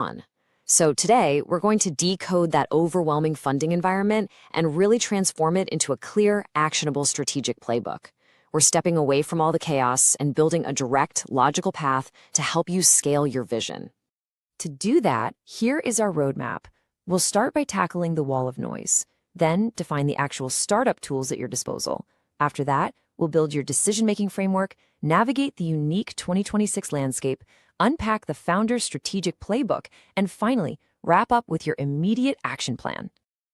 on. So today, we're going to decode that overwhelming funding environment and really transform it into a clear, actionable strategic playbook. We're stepping away from all the chaos and building a direct, logical path to help you scale your vision. To do that, here is our roadmap. We'll start by tackling the wall of noise, then define the actual startup tools at your disposal. After that, we'll build your decision-making framework, navigate the unique 2026 landscape, unpack the founder's strategic playbook, and finally, wrap up with your immediate action plan.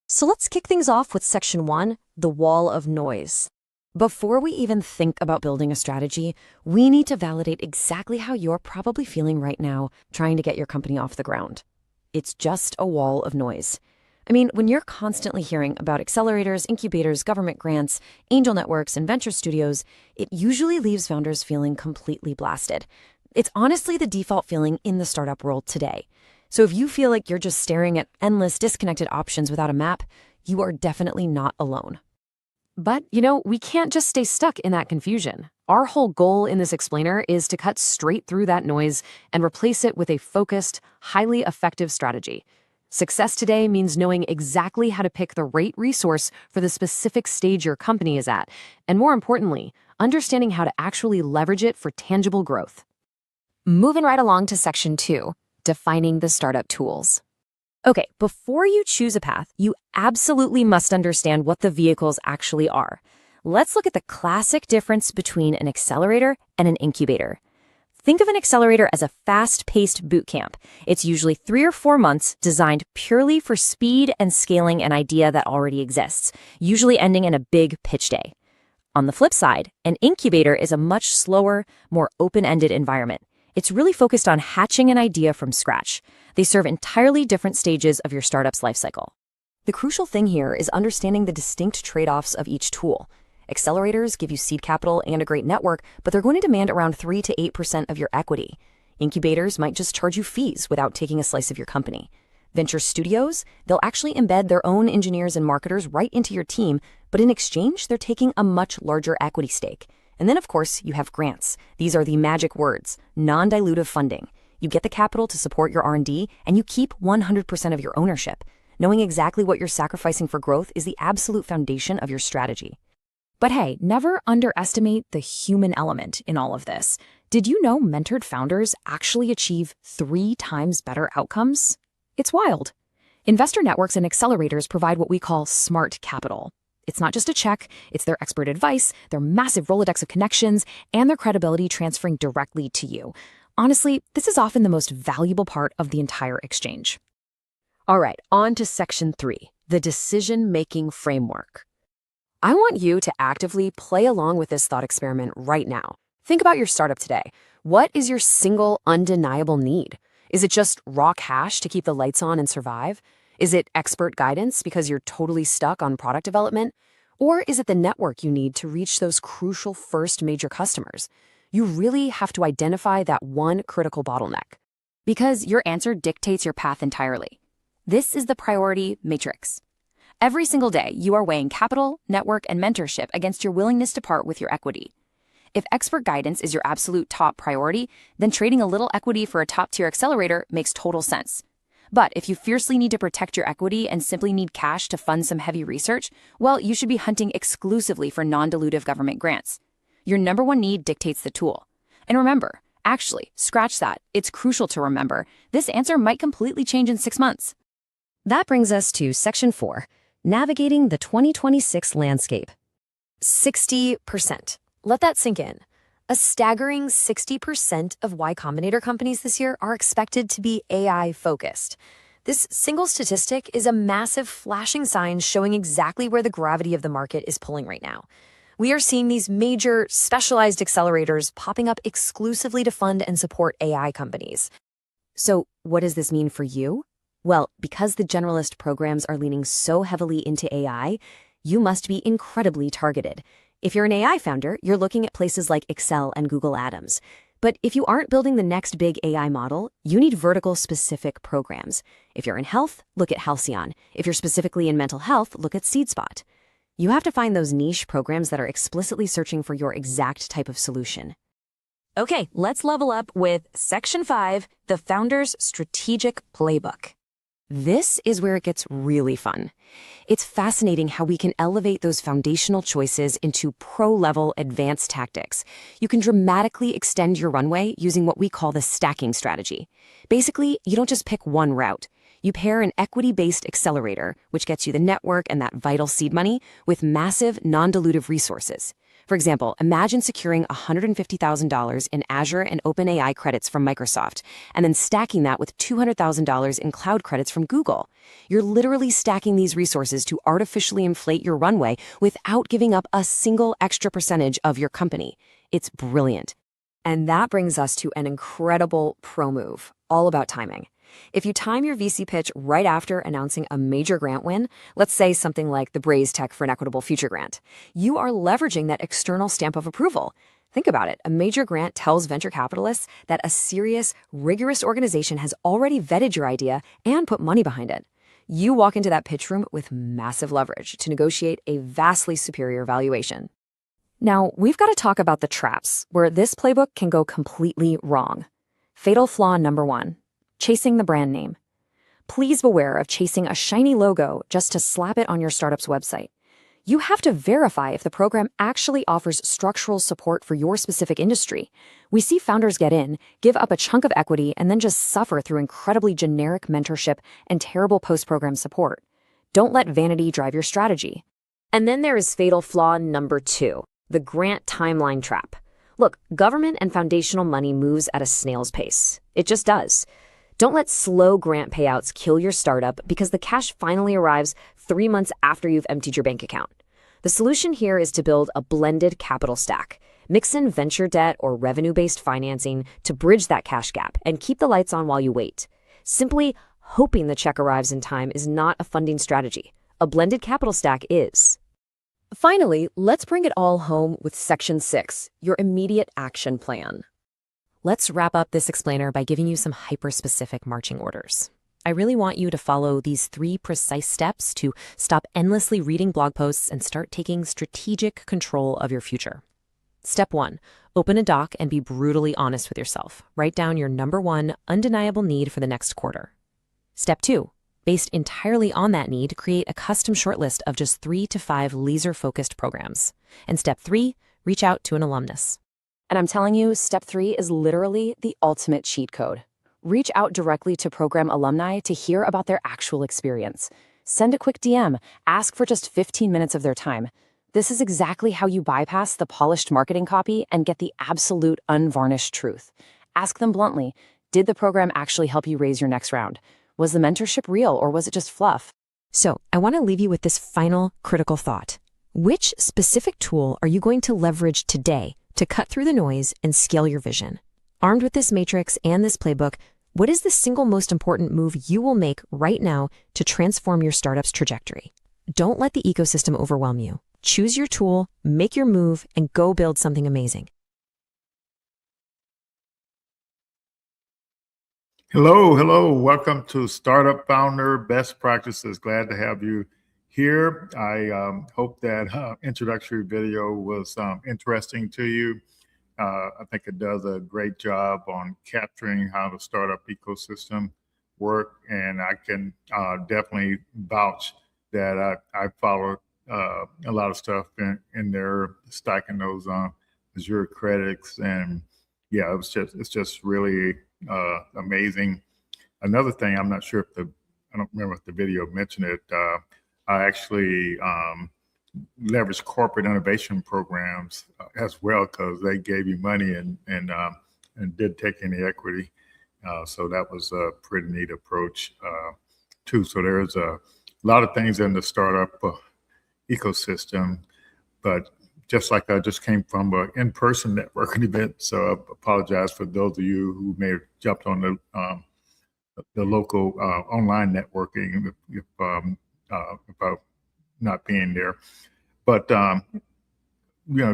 So let's kick things off with Section 1, the wall of noise. Before we even think about building a strategy, we need to validate exactly how you're probably feeling right now trying to get your company off the ground. It's just a wall of noise. I mean, when you're constantly hearing about accelerators, incubators, government grants, angel networks, and venture studios, it usually leaves founders feeling completely blasted. It's honestly the default feeling in the startup world today. So if you feel like you're just staring at endless disconnected options without a map, you are definitely not alone. But, we can't just stay stuck in that confusion. Our whole goal in this explainer is to cut straight through that noise and replace it with a focused, highly effective strategy. Success today means knowing exactly how to pick the right resource for the specific stage your company is at, and more importantly, understanding how to actually leverage it for tangible growth. Moving right along to Section 2, defining the startup tools. Okay, before you choose a path, you absolutely must understand what the vehicles actually are. Let's look at the classic difference between an accelerator and an incubator. Think of an accelerator as a fast-paced boot camp. It's usually 3 or 4 months designed purely for speed and scaling an idea that already exists, usually ending in a big pitch day. On the flip side, an incubator is a much slower, more open-ended environment. It's really focused on hatching an idea from scratch. They serve entirely different stages of your startup's lifecycle. The crucial thing here is understanding the distinct trade-offs of each tool. Accelerators give you seed capital and a great network, but they're going to demand around 3 to 8% of your equity. Incubators might just charge you fees without taking a slice of your company. Venture studios, they'll actually embed their own engineers and marketers right into your team, but in exchange, they're taking a much larger equity stake. And then, of course, you have grants. These are the magic words, non-dilutive funding. You get the capital to support your R&D, and you keep 100% of your ownership. Knowing exactly what you're sacrificing for growth is the absolute foundation of your strategy. But hey, never underestimate the human element in all of this. Did you know mentored founders actually achieve 3 times better outcomes? It's wild. Investor networks and accelerators provide what we call smart capital. It's not just a check, it's their expert advice, their massive Rolodex of connections, and their credibility transferring directly to you. Honestly, this is often the most valuable part of the entire exchange. All right, on to Section 3, the decision-making framework. I want you to actively play along with this thought experiment right now. Think about your startup today. What is your single undeniable need? Is it just raw cash to keep the lights on and survive? Is it expert guidance because you're totally stuck on product development? Or is it the network you need to reach those crucial first major customers? You really have to identify that one critical bottleneck, because your answer dictates your path entirely. This is the priority matrix. Every single day, you are weighing capital, network, and mentorship against your willingness to part with your equity. If expert guidance is your absolute top priority, then trading a little equity for a top-tier accelerator makes total sense. But if you fiercely need to protect your equity and simply need cash to fund some heavy research, well, you should be hunting exclusively for non-dilutive government grants. Your number one need dictates the tool. And remember, actually, scratch that. It's crucial to remember. This answer might completely change in 6 months. That brings us to Section 4, navigating the 2026 landscape. 60%. Let that sink in. A staggering 60% of Y Combinator companies this year are expected to be AI-focused. This single statistic is a massive flashing sign showing exactly where the gravity of the market is pulling right now. We are seeing these major, specialized accelerators popping up exclusively to fund and support AI companies. So what does this mean for you? Well, because the generalist programs are leaning so heavily into AI, you must be incredibly targeted. If you're an AI founder, you're looking at places like Excel and Google Atoms. But if you aren't building the next big AI model, you need vertical-specific programs. If you're in health, look at Halcyon. If you're specifically in mental health, look at SeedSpot. You have to find those niche programs that are explicitly searching for your exact type of solution. Okay, let's level up with Section 5, the Founder's Strategic Playbook. This is where it gets really fun. It's fascinating how we can elevate those foundational choices into pro-level advanced tactics. You can dramatically extend your runway using what we call the stacking strategy. Basically, you don't just pick one route. You pair an equity-based accelerator, which gets you the network and that vital seed money, with massive, non-dilutive resources. For example, imagine securing $150,000 in Azure and OpenAI credits from Microsoft, and then stacking that with $200,000 in cloud credits from Google. You're literally stacking these resources to artificially inflate your runway without giving up a single extra percentage of your company. It's brilliant. And that brings us to an incredible pro move, all about timing. If you time your VC pitch right after announcing a major grant win, let's say something like the Braze Tech for an Equitable Future grant, you are leveraging that external stamp of approval. Think about it. A major grant tells venture capitalists that a serious, rigorous organization has already vetted your idea and put money behind it. You walk into that pitch room with massive leverage to negotiate a vastly superior valuation. Now, we've got to talk about the traps where this playbook can go completely wrong. Fatal flaw number 1. Chasing the brand name. Please beware of chasing a shiny logo just to slap it on your startup's website. You have to verify if the program actually offers structural support for your specific industry. We see founders get in, give up a chunk of equity, and then just suffer through incredibly generic mentorship and terrible post-program support. Don't let vanity drive your strategy. And then there is fatal flaw number 2, the grant timeline trap. Look, government and foundational money moves at a snail's pace. It just does. Don't let slow grant payouts kill your startup because the cash finally arrives 3 months after you've emptied your bank account. The solution here is to build a blended capital stack. Mix in venture debt or revenue-based financing to bridge that cash gap and keep the lights on while you wait. Simply hoping the check arrives in time is not a funding strategy. A blended capital stack is. Finally, let's bring it all home with Section 6, your immediate action plan. Let's wrap up this explainer by giving you some hyper-specific marching orders. I really want you to follow these 3 precise steps to stop endlessly reading blog posts and start taking strategic control of your future. Step 1, open a doc and be brutally honest with yourself. Write down your number 1 undeniable need for the next quarter. Step 2, based entirely on that need, create a custom shortlist of just 3 to 5 laser-focused programs. And step 3, reach out to an alumnus. And I'm telling you, step 3 is literally the ultimate cheat code. Reach out directly to program alumni to hear about their actual experience. Send a quick DM, ask for just 15 minutes of their time. This is exactly how you bypass the polished marketing copy and get the absolute unvarnished truth. Ask them bluntly, did the program actually help you raise your next round? Was the mentorship real or was it just fluff? So I want to leave you with this final critical thought. Which specific tool are you going to leverage today to cut through the noise and scale your vision? Armed with this matrix and this playbook, what is the single most important move you will make right now to transform your startup's trajectory? Don't let the ecosystem overwhelm you. Choose your tool, make your move, and go build something amazing. Hello. Welcome to Startup Founder Best Practices. Glad to have you here. I hope that introductory video was interesting to you. I think it does a great job on capturing how the startup ecosystem work, and I can definitely vouch that I follow a lot of stuff in there, stacking those Azure credits, and yeah, it's just really amazing. Another thing, I'm not sure if I don't remember if the video mentioned it. I actually leverage corporate innovation programs as well, because they gave you money and did take any equity. So that was a pretty neat approach too. So there's a lot of things in the startup ecosystem, but just like I just came from an in-person networking event, so I apologize for those of you who may have jumped on the local online networking if I'm not being there. But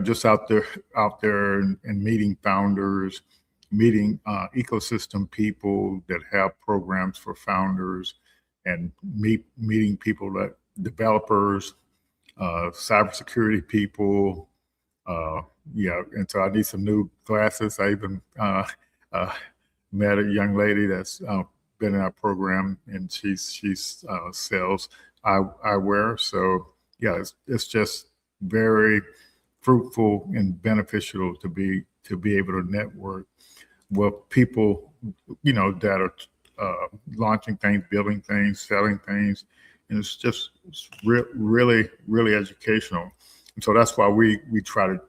just out there and meeting founders, meeting ecosystem people that have programs for founders, and meeting people that developers, cybersecurity people, yeah, and so I need some new glasses. I even uh, met a young lady that's been in our program, and she's sells eyewear. So yeah, it's just very fruitful and beneficial to be able to network with people, that are launching things, building things, selling things, and really really educational. And so that's why we try to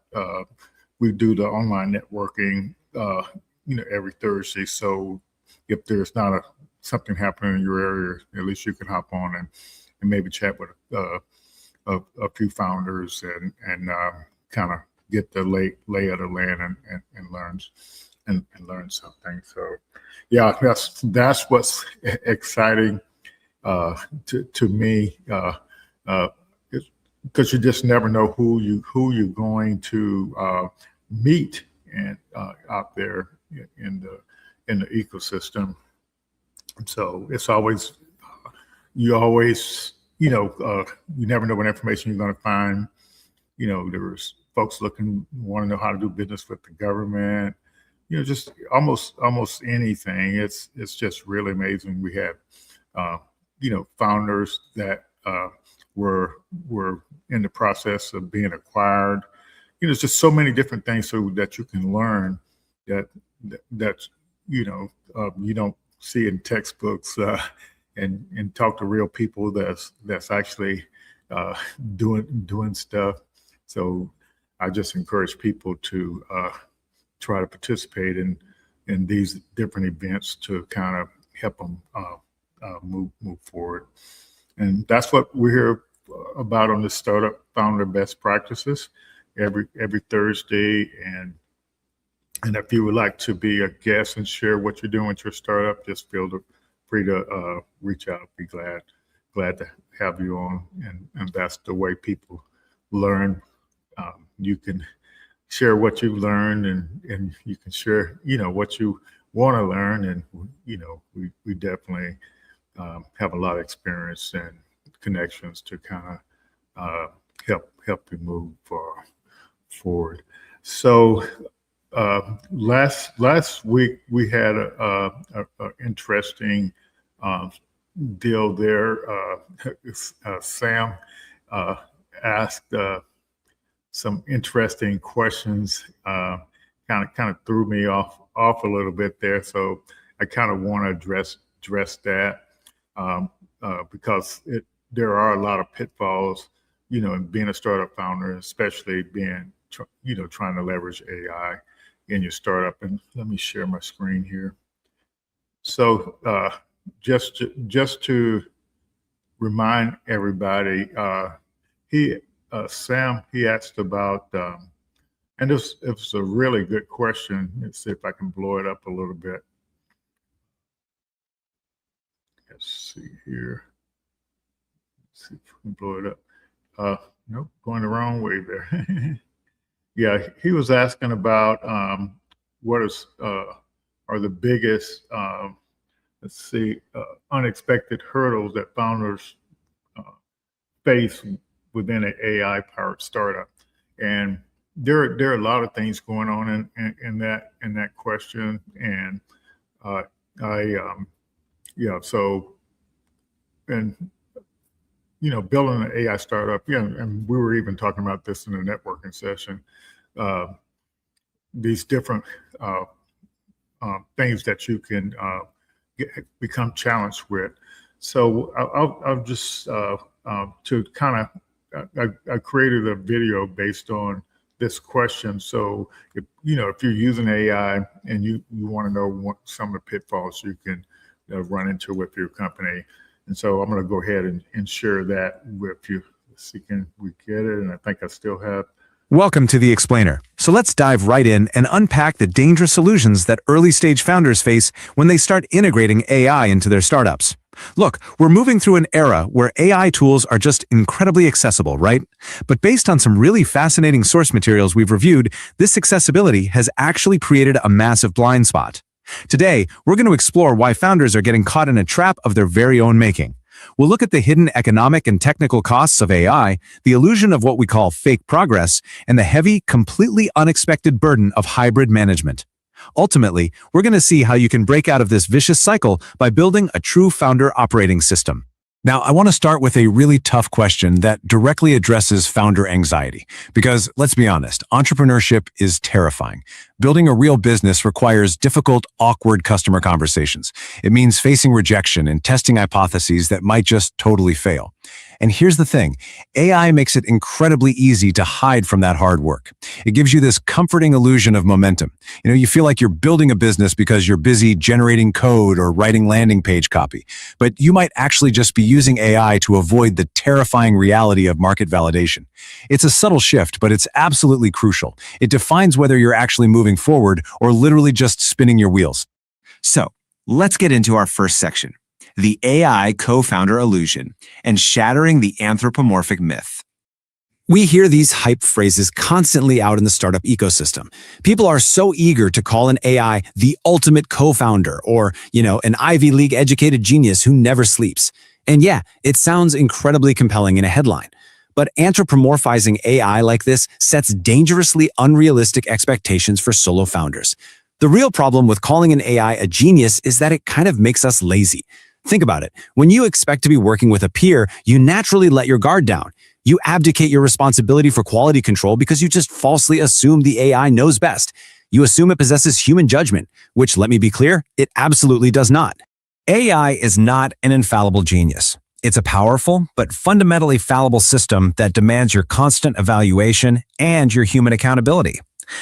we do the online networking, every Thursday. So if there's not something happening in your area, at least you can hop on and maybe chat with a few founders and kind of get the lay of the land and learn something. So yeah, that's what's exciting to me, because you just never know who you're going to meet and out there in the ecosystem. So it's always you always you never know what information you're going to find. There's folks want to know how to do business with the government. Just almost anything. It's just really amazing. We had founders that were in the process of being acquired. There's just so many different things so that you can learn that you don't see in textbooks, and talk to real people that's actually doing stuff. So I just encourage people to try to participate in these different events to kind of help them move forward. And that's what we're here about on the Startup Founder Best Practices every Thursday. And if you would like to be a guest and share what you're doing with your startup, just feel free to reach out. Be glad to have you on. And that's the way people learn. You can share what you've learned, and you can share what you want to learn. And we definitely have a lot of experience and connections to kind of help you move forward. So last week we had a interesting deal there. Sam asked some interesting questions, kind of threw me off a little bit there. So I kind of want to address that because there are a lot of pitfalls, in being a startup founder, especially trying to leverage AI in your startup. And let me share my screen here. So just to remind everybody, Sam, he asked about, and it was a really good question. Let's see if I can blow it up a little bit. Let's see here. Let's see if we can blow it up. Nope, going the wrong way there. Yeah, he was asking about what are the biggest, unexpected hurdles that founders face within an AI-powered startup. And there are a lot of things going on in that question. And building an AI startup, and we were even talking about this in the networking session, these different things that you can become challenged with. So I'll just to kind of I created a video based on this question. So if you're using AI and you want to know what some of the pitfalls you can run into with your company, and so I'm going to go ahead and share that with you. Let's see, can we get it? And I think I still have. Welcome to The Explainer. So let's dive right in and unpack the dangerous solutions that early-stage founders face when they start integrating AI into their startups. Look, we're moving through an era where AI tools are just incredibly accessible, right? But based on some really fascinating source materials we've reviewed, this accessibility has actually created a massive blind spot. Today, we're going to explore why founders are getting caught in a trap of their very own making. We'll look at the hidden economic and technical costs of AI, the illusion of what we call fake progress, and the heavy, completely unexpected burden of hybrid management. Ultimately, we're going to see how you can break out of this vicious cycle by building a true founder operating system. Now, I want to start with a really tough question that directly addresses founder anxiety. Because, let's be honest, entrepreneurship is terrifying. Building a real business requires difficult, awkward customer conversations. It means facing rejection and testing hypotheses that might just totally fail. And here's the thing, AI makes it incredibly easy to hide from that hard work. It gives you this comforting illusion of momentum. You feel like you're building a business because you're busy generating code or writing landing page copy. But you might actually just be using AI to avoid the terrifying reality of market validation. It's a subtle shift, but it's absolutely crucial. It defines whether you're actually moving forward or literally just spinning your wheels. So, let's get into our first section. The AI co-founder illusion and shattering the anthropomorphic myth. We hear these hype phrases constantly out in the startup ecosystem. People are so eager to call an AI the ultimate co-founder or, an Ivy League educated genius who never sleeps. And yeah, it sounds incredibly compelling in a headline. But anthropomorphizing AI like this sets dangerously unrealistic expectations for solo founders. The real problem with calling an AI a genius is that it kind of makes us lazy. Think about it. When you expect to be working with a peer, you naturally let your guard down. You abdicate your responsibility for quality control because you just falsely assume the AI knows best. You assume it possesses human judgment, which, let me be clear, it absolutely does not. AI is not an infallible genius. It's a powerful, but fundamentally fallible system that demands your constant evaluation and your human accountability.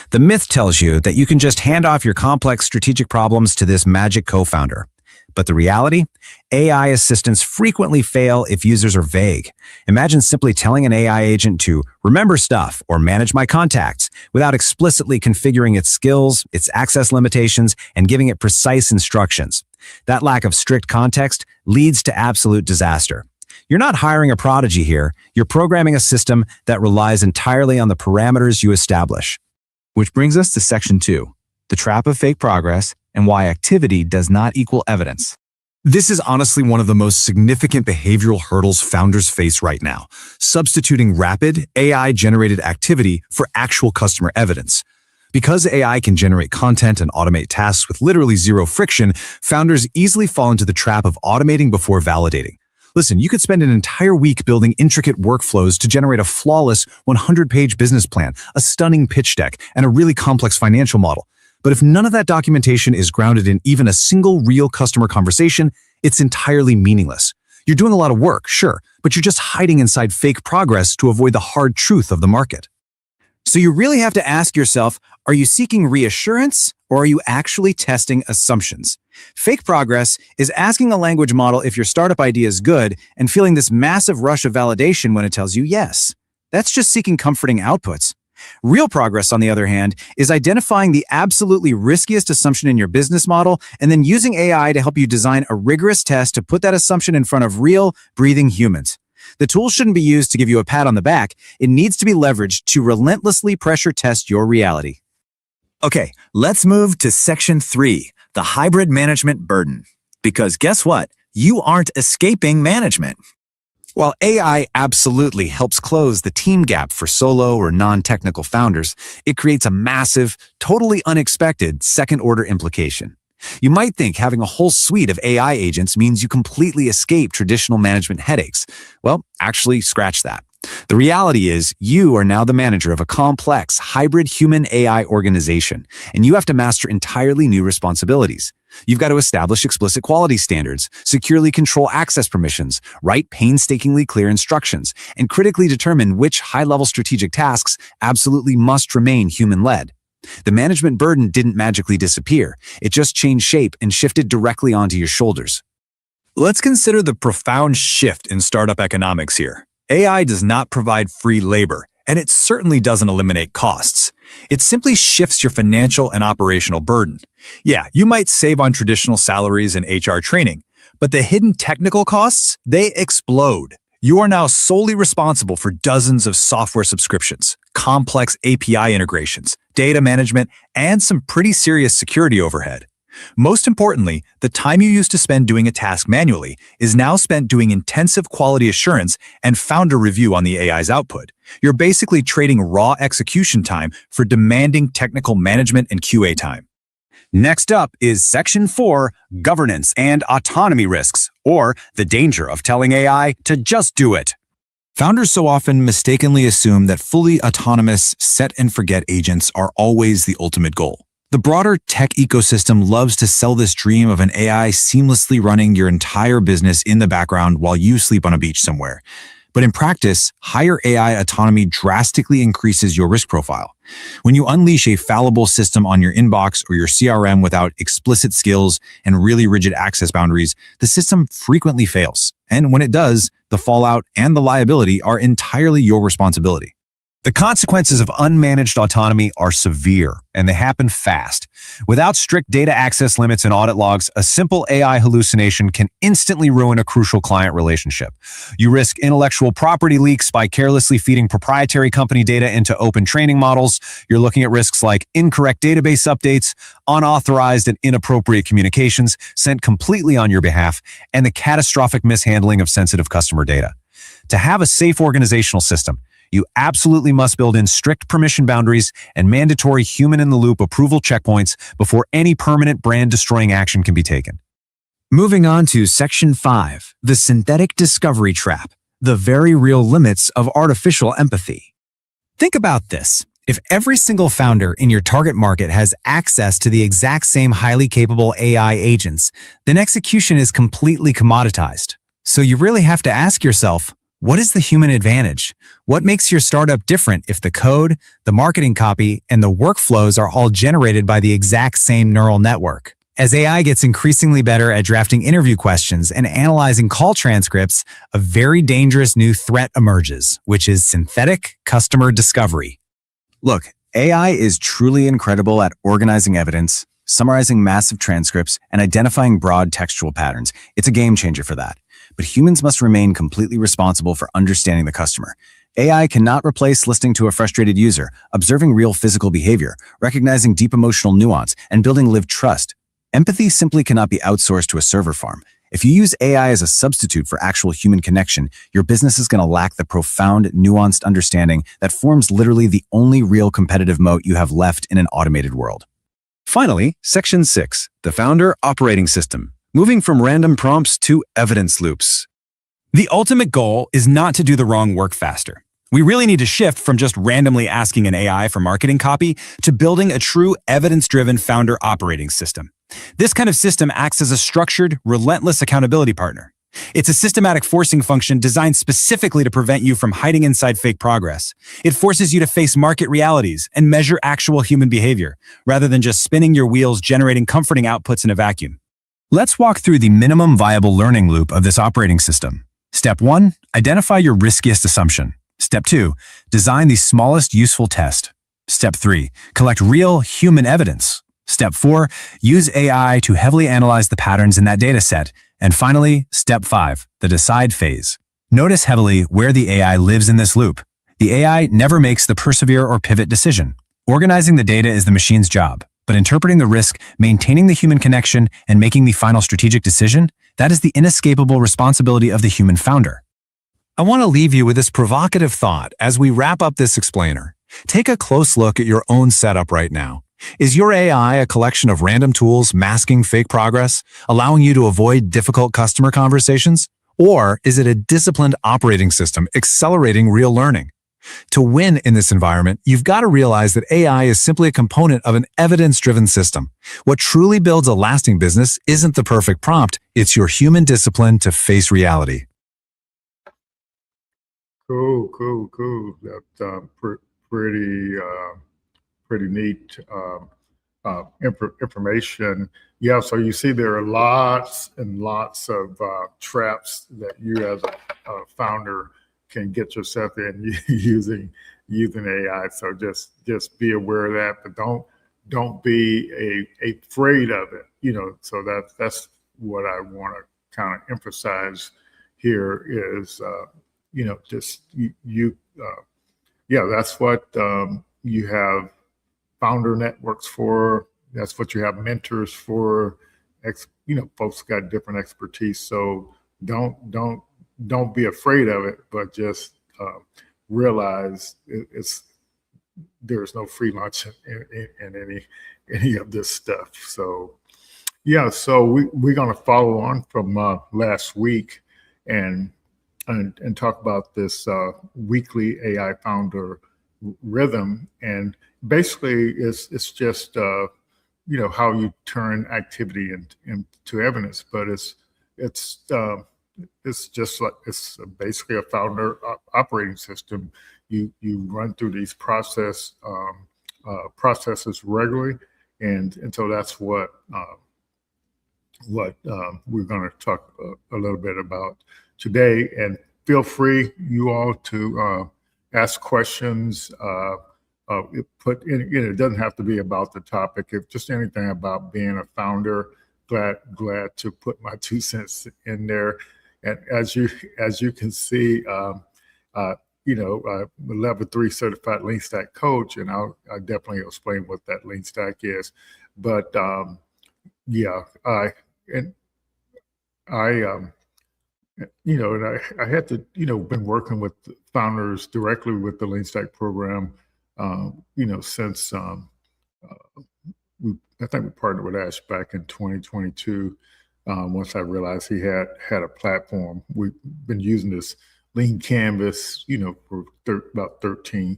The myth tells you that you can just hand off your complex strategic problems to this magic co-founder. But the reality? AI assistants frequently fail if users are vague. Imagine simply telling an AI agent to remember stuff or manage my contacts without explicitly configuring its skills, its access limitations, and giving it precise instructions. That lack of strict context leads to absolute disaster. You're not hiring a prodigy here. You're programming a system that relies entirely on the parameters you establish. Which brings us to Section 2, the trap of fake progress and why activity does not equal evidence. This is honestly one of the most significant behavioral hurdles founders face right now, substituting rapid, AI-generated activity for actual customer evidence. Because AI can generate content and automate tasks with literally zero friction, founders easily fall into the trap of automating before validating. Listen, you could spend an entire week building intricate workflows to generate a flawless 100-page business plan, a stunning pitch deck, and a really complex financial model. But if none of that documentation is grounded in even a single real customer conversation, it's entirely meaningless. You're doing a lot of work, sure, but you're just hiding inside fake progress to avoid the hard truth of the market. So you really have to ask yourself, are you seeking reassurance or are you actually testing assumptions? Fake progress is asking a language model if your startup idea is good and feeling this massive rush of validation when it tells you yes. That's just seeking comforting outputs. Real progress, on the other hand, is identifying the absolutely riskiest assumption in your business model and then using AI to help you design a rigorous test to put that assumption in front of real, breathing humans. The tool shouldn't be used to give you a pat on the back. It needs to be leveraged to relentlessly pressure test your reality. Okay, let's move to Section 3, the hybrid management burden. Because guess what? You aren't escaping management. While AI absolutely helps close the team gap for solo or non-technical founders, it creates a massive, totally unexpected second-order implication. You might think having a whole suite of AI agents means you completely escape traditional management headaches. Well, actually, scratch that. The reality is you are now the manager of a complex, hybrid human-AI organization, and you have to master entirely new responsibilities. You've got to establish explicit quality standards, securely control access permissions, write painstakingly clear instructions, and critically determine which high-level strategic tasks absolutely must remain human-led. The management burden didn't magically disappear. It just changed shape and shifted directly onto your shoulders. Let's consider the profound shift in startup economics here. AI does not provide free labor, and it certainly doesn't eliminate costs. It simply shifts your financial and operational burden. Yeah, you might save on traditional salaries and HR training, but the hidden technical costs, they explode. You are now solely responsible for dozens of software subscriptions, complex API integrations, data management, and some pretty serious security overhead. Most importantly, the time you used to spend doing a task manually is now spent doing intensive quality assurance and founder review on the AI's output. You're basically trading raw execution time for demanding technical management and QA time. Next up is Section 4, Governance and Autonomy Risks, or the danger of telling AI to just do it. Founders so often mistakenly assume that fully autonomous set-and-forget agents are always the ultimate goal. The broader tech ecosystem loves to sell this dream of an AI seamlessly running your entire business in the background while you sleep on a beach somewhere. But in practice, higher AI autonomy drastically increases your risk profile. When you unleash a fallible system on your inbox or your CRM without explicit skills and really rigid access boundaries, the system frequently fails. And when it does, the fallout and the liability are entirely your responsibility. The consequences of unmanaged autonomy are severe, and they happen fast. Without strict data access limits and audit logs, a simple AI hallucination can instantly ruin a crucial client relationship. You risk intellectual property leaks by carelessly feeding proprietary company data into open training models. You're looking at risks like incorrect database updates, unauthorized and inappropriate communications sent completely on your behalf, and the catastrophic mishandling of sensitive customer data. To have a safe organizational system, you absolutely must build in strict permission boundaries and mandatory human-in-the-loop approval checkpoints before any permanent brand-destroying action can be taken. Moving on to Section 5, the synthetic discovery trap, the very real limits of artificial empathy. Think about this. If every single founder in your target market has access to the exact same highly capable AI agents, then execution is completely commoditized. So you really have to ask yourself, what is the human advantage? What makes your startup different if the code, the marketing copy, and the workflows are all generated by the exact same neural network? As AI gets increasingly better at drafting interview questions and analyzing call transcripts, a very dangerous new threat emerges, which is synthetic customer discovery. Look, AI is truly incredible at organizing evidence, summarizing massive transcripts, and identifying broad textual patterns. It's a game changer for that. But humans must remain completely responsible for understanding the customer. AI cannot replace listening to a frustrated user, observing real physical behavior, recognizing deep emotional nuance, and building lived trust. Empathy simply cannot be outsourced to a server farm. If you use AI as a substitute for actual human connection, your business is going to lack the profound, nuanced understanding that forms literally the only real competitive moat you have left in an automated world. Finally, Section 6, the Founder Operating System. Moving from random prompts to evidence loops. The ultimate goal is not to do the wrong work faster. We really need to shift from just randomly asking an AI for marketing copy to building a true evidence-driven founder operating system. This kind of system acts as a structured, relentless accountability partner. It's a systematic forcing function designed specifically to prevent you from hiding inside fake progress. It forces you to face market realities and measure actual human behavior, rather than just spinning your wheels generating comforting outputs in a vacuum. Let's walk through the minimum viable learning loop of this operating system. Step 1, identify your riskiest assumption. Step 2, design the smallest useful test. Step 3, collect real human evidence. Step 4, use AI to heavily analyze the patterns in that data set. And finally, Step 5, the decide phase. Notice heavily where the AI lives in this loop. The AI never makes the persevere or pivot decision. Organizing the data is the machine's job. But interpreting the risk, maintaining the human connection, and making the final strategic decision, that is the inescapable responsibility of the human founder. I want to leave you with this provocative thought as we wrap up this explainer. Take a close look at your own setup right now. Is your AI a collection of random tools masking fake progress, allowing you to avoid difficult customer conversations? Or is it a disciplined operating system accelerating real learning? To win in this environment, you've got to realize that AI is simply a component of an evidence-driven system. What truly builds a lasting business isn't the perfect prompt, it's your human discipline to face reality. Cool. That's pretty neat information. Yeah, so you see there are lots and lots of traps that you as a founder can get yourself in using AI. So just be aware of that, but don't be afraid of it. So that's what I want to kind of emphasize here is just yeah, that's what you have founder networks for. that's what you have mentors for. Folks got different expertise, so don't be afraid of it, but just realize there's no free lunch in any of this stuff. So yeah, so we're going to follow on from last week and talk about this weekly AI founder rhythm. And basically, it's just how you turn activity into evidence. But it's just like it's basically a founder operating system. You run through these processes regularly, and so that's what we're going to talk a little bit about today. And feel free, you all, to ask questions. It doesn't have to be about the topic. If just anything about being a founder, glad to put my 2 cents in there. And as you can see, level 3 certified lean stack coach, and I'll definitely explain what that lean stack is. But I had to, been working with founders directly with the Lean Stack program, since I think we partnered with Ash back in 2022. Once I realized he had a platform, we've been using this Lean Canvas, for about 13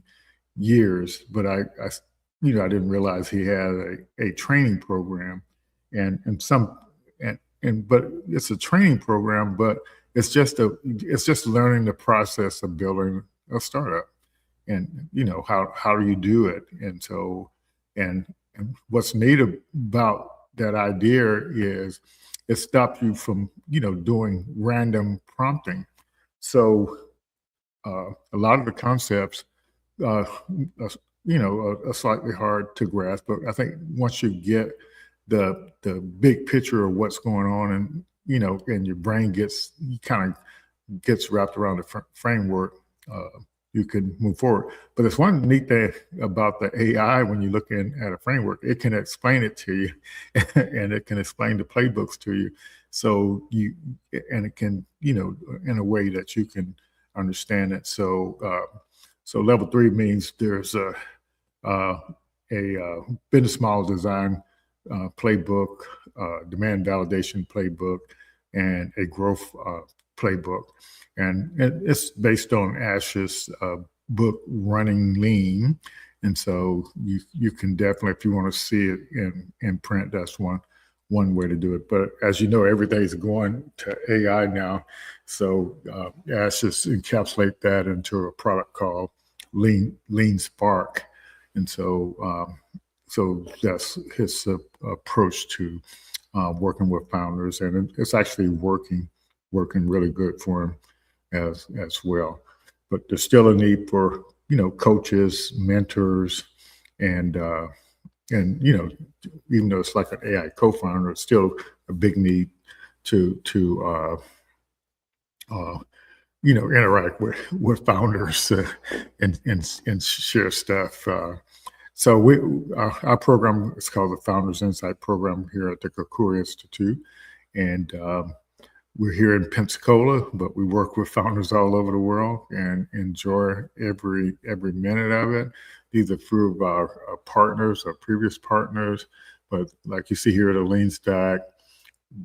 years, but I didn't realize he had a training program, but it's a training program, but it's just learning the process of building a startup, and how do you do it. And so and what's neat about that idea is it stops you from doing random prompting. So a lot of the concepts are slightly hard to grasp, but I think once you get the big picture of what's going on, and and your brain gets wrapped around the framework, you can move forward. But there's one neat thing about the AI: when you look at a framework, it can explain it to you, and it can explain the playbooks to you. So it can, in a way that you can understand it. So level 3 means there's a business model design playbook, demand validation playbook, and a growth playbook. And it's based on Ash's book, Running Lean. And so you can definitely, if you want to see it in print, that's one way to do it. But as you know, everything's going to AI now. So Ash just encapsulate that into a product called Lean Spark. And so that's his approach to working with founders, and it's actually working really good for him as well. But there's still a need for coaches, mentors, and even though it's like an AI co-founder, it's still a big need to interact with founders and share stuff. So our program is called the Founders Insight Program here at the Kokura Institute, and we're here in Pensacola, but we work with founders all over the world and enjoy every minute of it, either through our partners, our previous partners, but like you see here at the Lean Stack,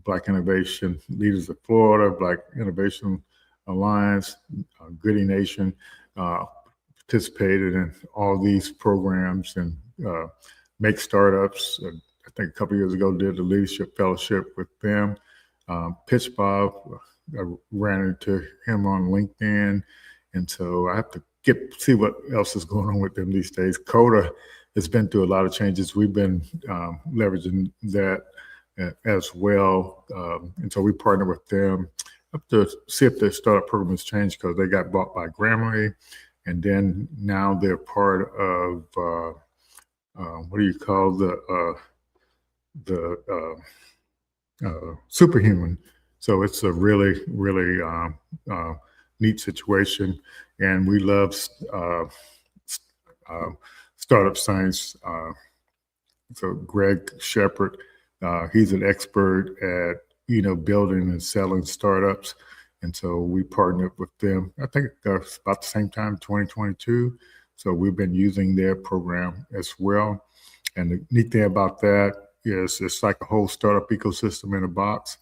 Black Innovation Leaders of Florida, Black Innovation Alliance, Goody Nation, participated in all these programs and make startups. I think a couple of years ago did the leadership fellowship with them. Pitch Bob, I ran into him on LinkedIn, and so I have to see what else is going on with them these days. Coda has been through a lot of changes. We've been leveraging that as well, and so we partner with them up to see if their startup program has changed, because they got bought by Grammarly. And then now they're part of what do you call the Superhuman. So it's a really, really neat situation, and we love startup science So Greg Shepard, he's an expert at building and selling startups, and so we partnered with them. I think that's about the same time, 2022. So we've been using their program as well. And the neat thing about that is it's like a whole startup ecosystem in a box.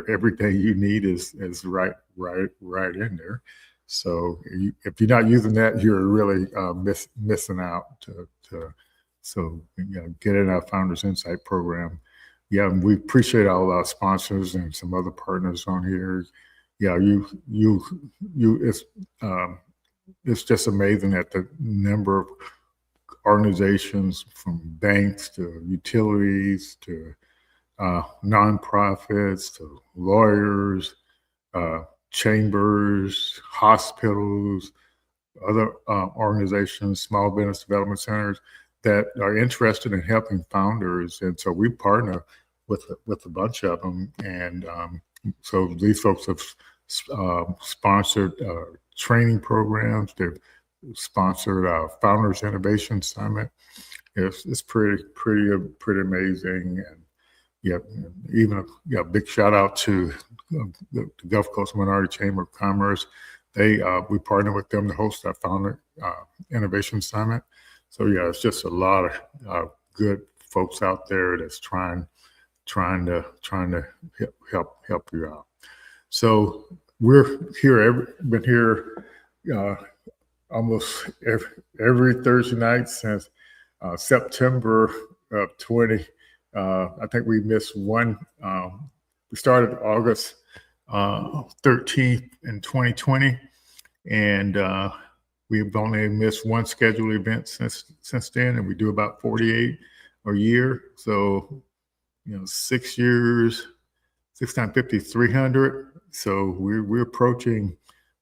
Everything you need is right in there. So if you're not using that, you're really missing out. So get in our Founders Insight program. Yeah, and we appreciate all our sponsors and some other partners on here. Yeah, it's just amazing at the number of organizations, from banks to utilities to nonprofits to lawyers, chambers, hospitals, other organizations, small business development centers that are interested in helping founders. And so we partner with a bunch of them. And so these folks have sponsored training programs. They've sponsored our Founders Innovation Summit. It's pretty amazing. And even a big shout out to the Gulf Coast Minority Chamber of Commerce. We partner with them to host our Founder Innovation Summit. So it's just a lot of good folks out there that's trying to help you out. So we're here. Been here almost every Thursday night since September of 20. I think we missed one. We started August 13th in 2020, and we've only missed one scheduled event since then, and we do about 48 a year. So 6 years, 6 times 50, 300. So we're approaching.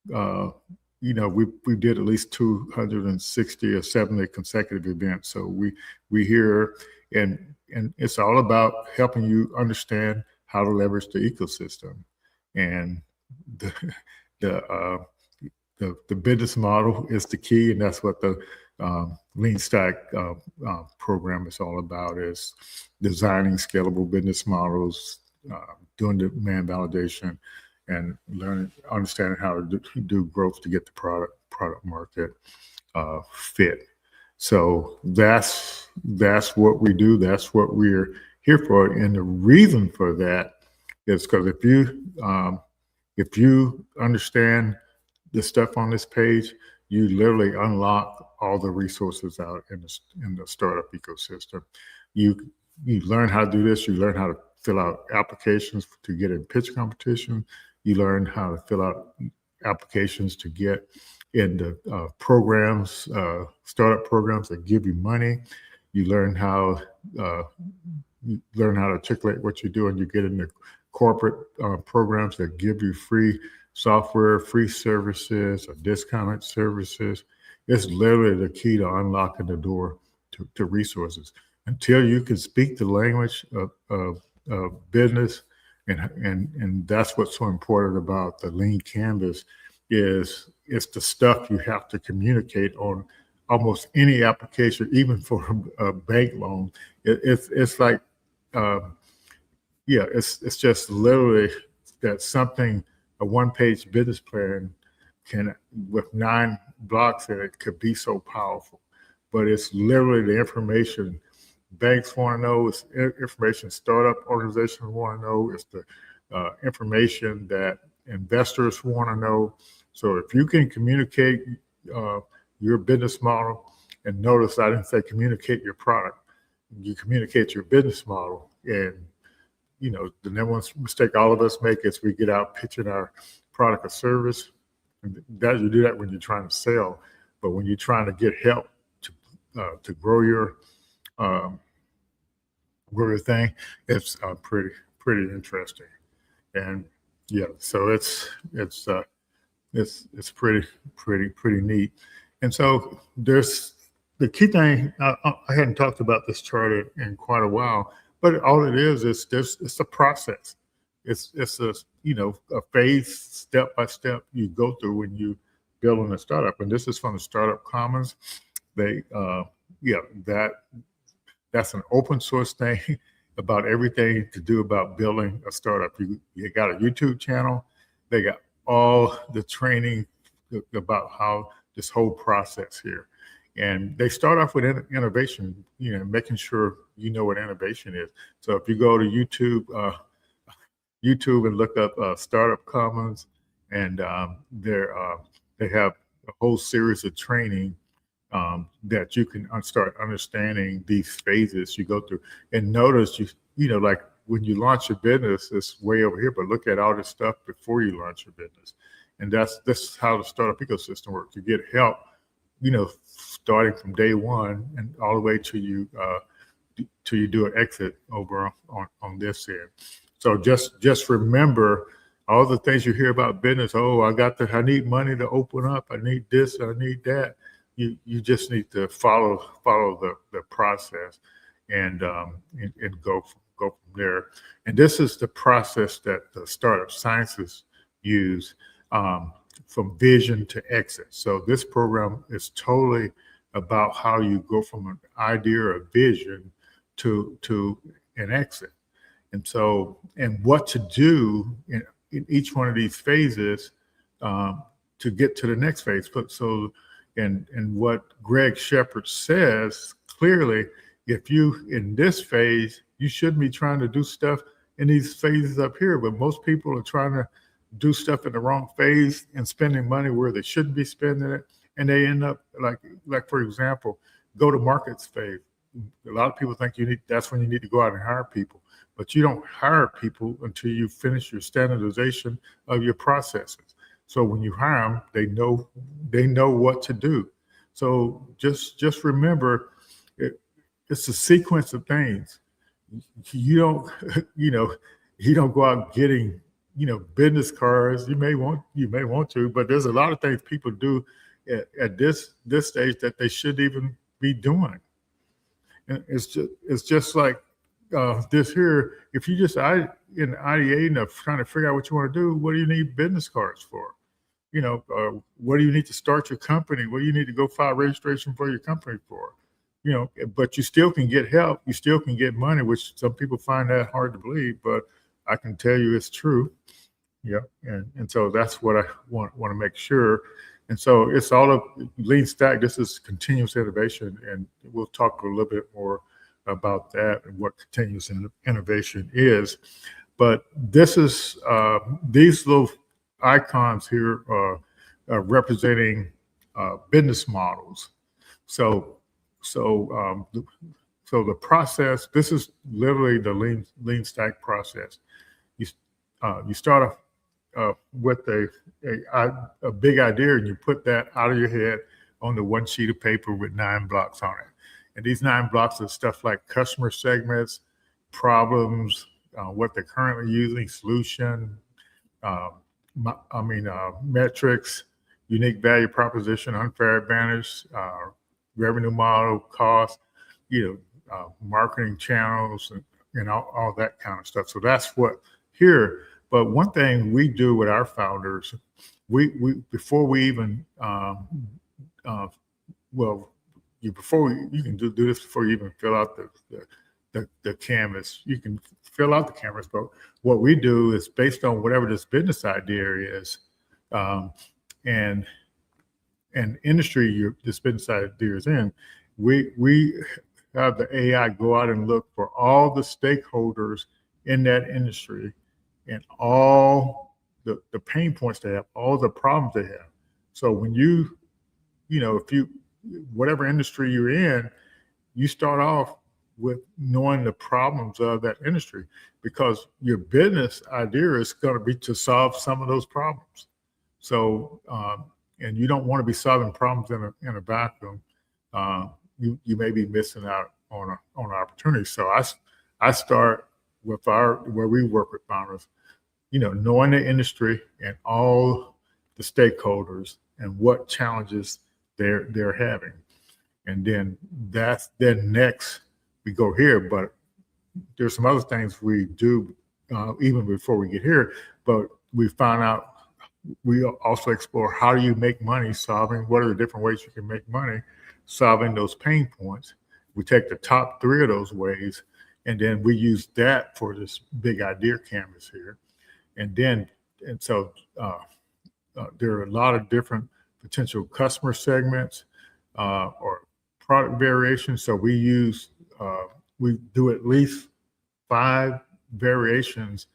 We did at least 260 or 70 consecutive events. So we here, and it's all about helping you understand how to leverage the ecosystem, and the business model is the key, and that's what the Lean Stack program is all about: is designing scalable business models, doing demand validation, and understanding how to do growth to get the product market fit. So that's what we do. That's what we're here for. And the reason for that is because if you understand the stuff on this page, you literally unlock all the resources out in the startup ecosystem. You learn how to do this. You learn how to fill out applications to get in pitch competition. You learn how to fill out applications to get into programs, startup programs that give you money. You learn how to articulate what you do, and you get into corporate programs that give you free software, free services, or discounted services. It's literally the key to unlocking the door to resources. Until you can speak the language of business, and that's what's so important about the Lean Canvas. It's the stuff you have to communicate on almost any application, even for a bank loan. It's like, it's just literally that something, a one-page business plan with 9 blocks in it, could be so powerful. But it's literally the information banks want to know, it's information startup organizations want to know, it's the information that investors want to know. So if you can communicate your business model, and notice I didn't say communicate your product, you communicate your business model. And the number one mistake all of us make is we get out pitching our product or service. And you do that when you're trying to sell, but when you're trying to get help to grow your thing, it's pretty interesting. And so it's pretty neat. And so there's the key thing. I hadn't talked about this chart in quite a while, but all it is it's a process. It's a a phase, step by step you go through when you building a startup. And this is from the Startup Commons. They that That's an open source thing about everything to do about building a startup. You got a YouTube channel. They got all the training about how this whole process here. And they start off with innovation, making sure you know what innovation is. So if you go to YouTube and look up Startup Commons, and they have a whole series of training that you can start understanding these phases you go through. And notice like when you launch your business, it's way over here, but look at all this stuff before you launch your business. And that's how the startup ecosystem works. You get help, starting from day one and all the way to you do an exit over on this end. So just remember all the things you hear about business. Oh, I need money to open up. I need this. I need that. You just need to follow the process and go from there. And this is the process that the startup scientists use from vision to exit. So this program is totally about how you go from an idea or vision to an exit. And what to do in each one of these phases to get to the next phase. And what Greg Shepard says clearly, if you in this phase, you shouldn't be trying to do stuff in these phases up here, but most people are trying to do stuff in the wrong phase and spending money where they shouldn't be spending it, and they end up like for example, go to markets phase. A lot of people think that's when you need to go out and hire people, but you don't hire people until you finish your standardization of your processes. So when you hire them, they know what to do. So just remember, it's a sequence of things. You don't go out getting business cards. You may want to, but there's a lot of things people do at this stage that they shouldn't even be doing. And it's just like this here. If you just in ideating of trying to figure out what you want to do, what do you need business cards for? What do you need to start your company? What do you need to go file registration for your company for? But you still can get help. You still can get money, which some people find that hard to believe, but I can tell you it's true. Yeah. And so that's what I want to make sure. And so it's all of lean stack. This is continuous innovation. And we'll talk a little bit more about that and what continuous innovation is. But this is these little icons here are representing business models. So the process, this is literally the lean stack process. You start off with a big idea, and you put that out of your head onto one sheet of paper with 9 blocks on it. And these 9 blocks are stuff like customer segments, problems, what they're currently using, solution, metrics, unique value proposition, unfair advantage, revenue model, cost, marketing channels, and all that kind of stuff. So that's what here. But one thing we do with our founders, we before we even you can do this before you even fill out the canvas. You can fill out the canvas, but what we do is based on whatever this business idea is, and industry this business idea is in, we have the AI go out and look for all the stakeholders in that industry and all the pain points they have, all the problems they have. So when whatever industry you're in, you start off with knowing the problems of that industry, because your business idea is going to be to solve some of those problems. So, and you don't want to be solving problems in a vacuum. You may be missing out on an opportunity. So I start with where we work with founders, knowing the industry and all the stakeholders and what challenges they're having. And then next we go here, but there's some other things we do even before we get here, but we also explore how do you make money what are the different ways you can make money solving those pain points. We take the top 3 of those ways, and then we use that for this big idea canvas here. And so there are a lot of different potential customer segments or product variations. So we do at least 5 variations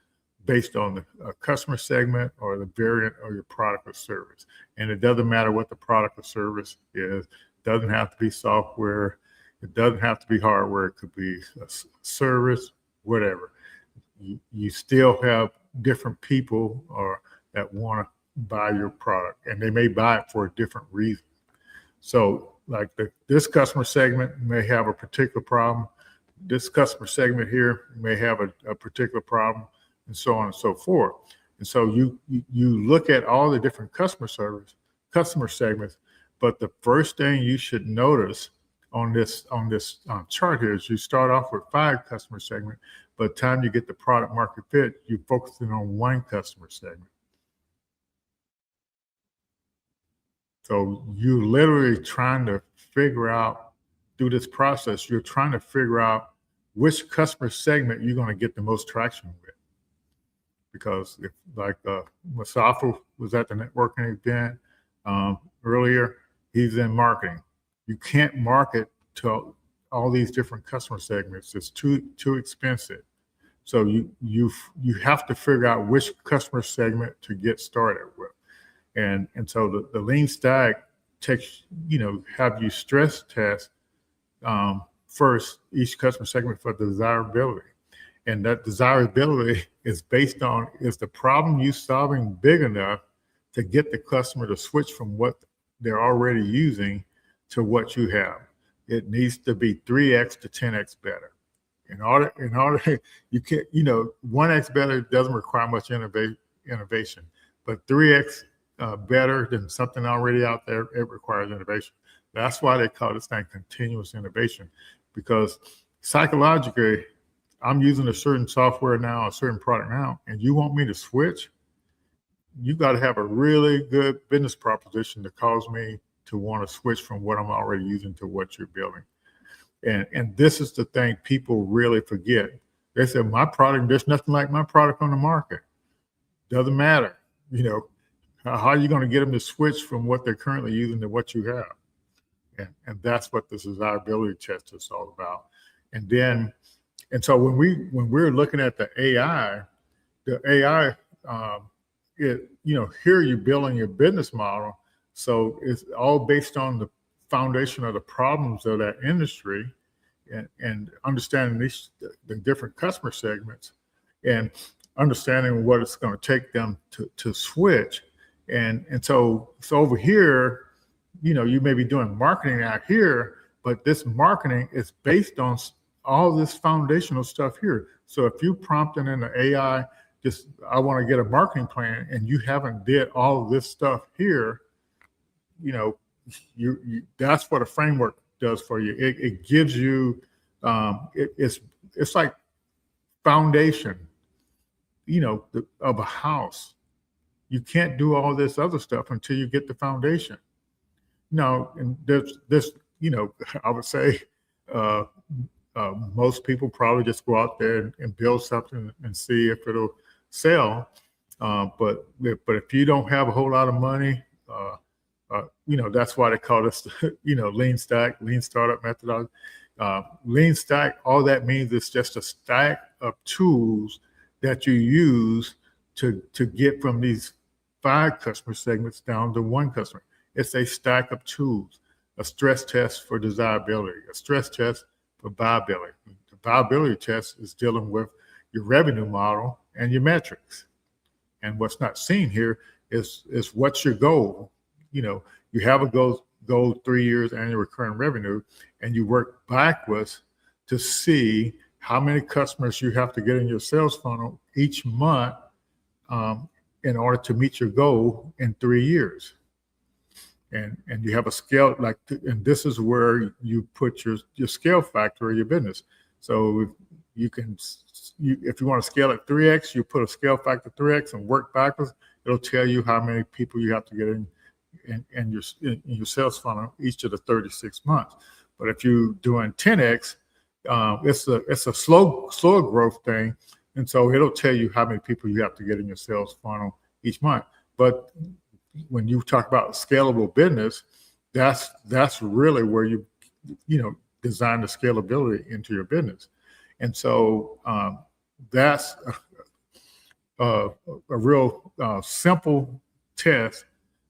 based on the customer segment or the variant of your product or service. And it doesn't matter what the product or service is. It doesn't have to be software. It doesn't have to be hardware. It could be a service, whatever. You still have different people that want to buy your product, and they may buy it for a different reason. So like this customer segment may have a particular problem. This customer segment here may have a particular problem, and so on and so forth. And so you look at all the different customer segments, but the first thing you should notice on this chart here is you start off with 5 customer segments. By the time you get the product market fit, you're focusing on 1 customer segment. So you're literally trying to figure out through this process, you're trying to figure out which customer segment you're going to get the most traction with. Because if like Mustafa was at the networking event earlier, he's in marketing. You can't market to all these different customer segments. It's too expensive. So you have to figure out which customer segment to get started with. And so the lean stack takes, have you stress test first each customer segment for desirability. And that desirability is based on, is the problem you solving big enough to get the customer to switch from what they're already using to what you have? It needs to be 3x to 10x better. In order, you can't, 1x better doesn't require much innovation, but 3x better than something already out there, it requires innovation. That's why they call this thing continuous innovation, because psychologically, I'm using a certain software now, a certain product now, and you want me to switch, you got to have a really good business proposition to cause me to want to switch from what I'm already using to what you're building. And this is the thing people really forget. They say, my product, there's nothing like my product on the market. Doesn't matter. How are you going to get them to switch from what they're currently using to what you have? And that's what this desirability test is all about. And so when we're looking at the AI, here you're building your business model. So it's all based on the foundation of the problems of that industry and understanding the different customer segments and understanding what it's going to take them to switch. And so over here, you may be doing marketing out here, but this marketing is based on all this foundational stuff here. So if you prompting in the AI, just, I want to get a marketing plan, and you haven't did all of this stuff here, that's what a framework does for you. It gives you, it's like foundation, of a house. You can't do all this other stuff until you get the foundation. And there's, I would say, most people probably just go out there and build something and see if it'll sell. But if you don't have a whole lot of money, that's why they call this, lean stack, lean startup methodology. Lean stack, all that means is just a stack of tools that you use to get from these 5 customer segments down to 1 customer. It's a stack of tools, a stress test for desirability, a stress test for viability. The viability test is dealing with your revenue model and your metrics. And what's not seen here is what's your goal. You have a goal 3 years annual recurring revenue, and you work backwards to see how many customers you have to get in your sales funnel each month in order to meet your goal in 3 years. And you have a scale, and this is where you put your scale factor of your business. So if you want to scale at 3x, you put a scale factor 3x and work backwards. It'll tell you how many people you have to get in your sales funnel each of the 36 months. But if you're doing 10x, it's a slower growth thing, and so it'll tell you how many people you have to get in your sales funnel each month. But when you talk about scalable business, that's really where you design the scalability into your business. And so that's a real simple test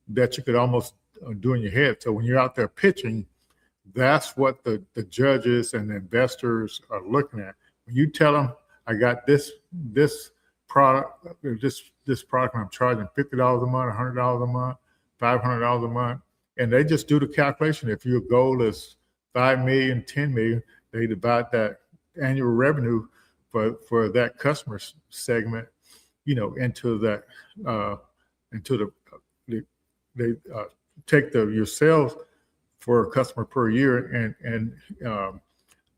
that you could almost do in your head. So when you're out there pitching, that's what the judges and the investors are looking at. When you tell them, I got this product, this product, and I'm charging $50 a month, $100 a month, $500 a month, and they just do the calculation. If your goal is 5 million, 10 million, they divide that annual revenue for that customer segment, into that, they take your sales for a customer per year and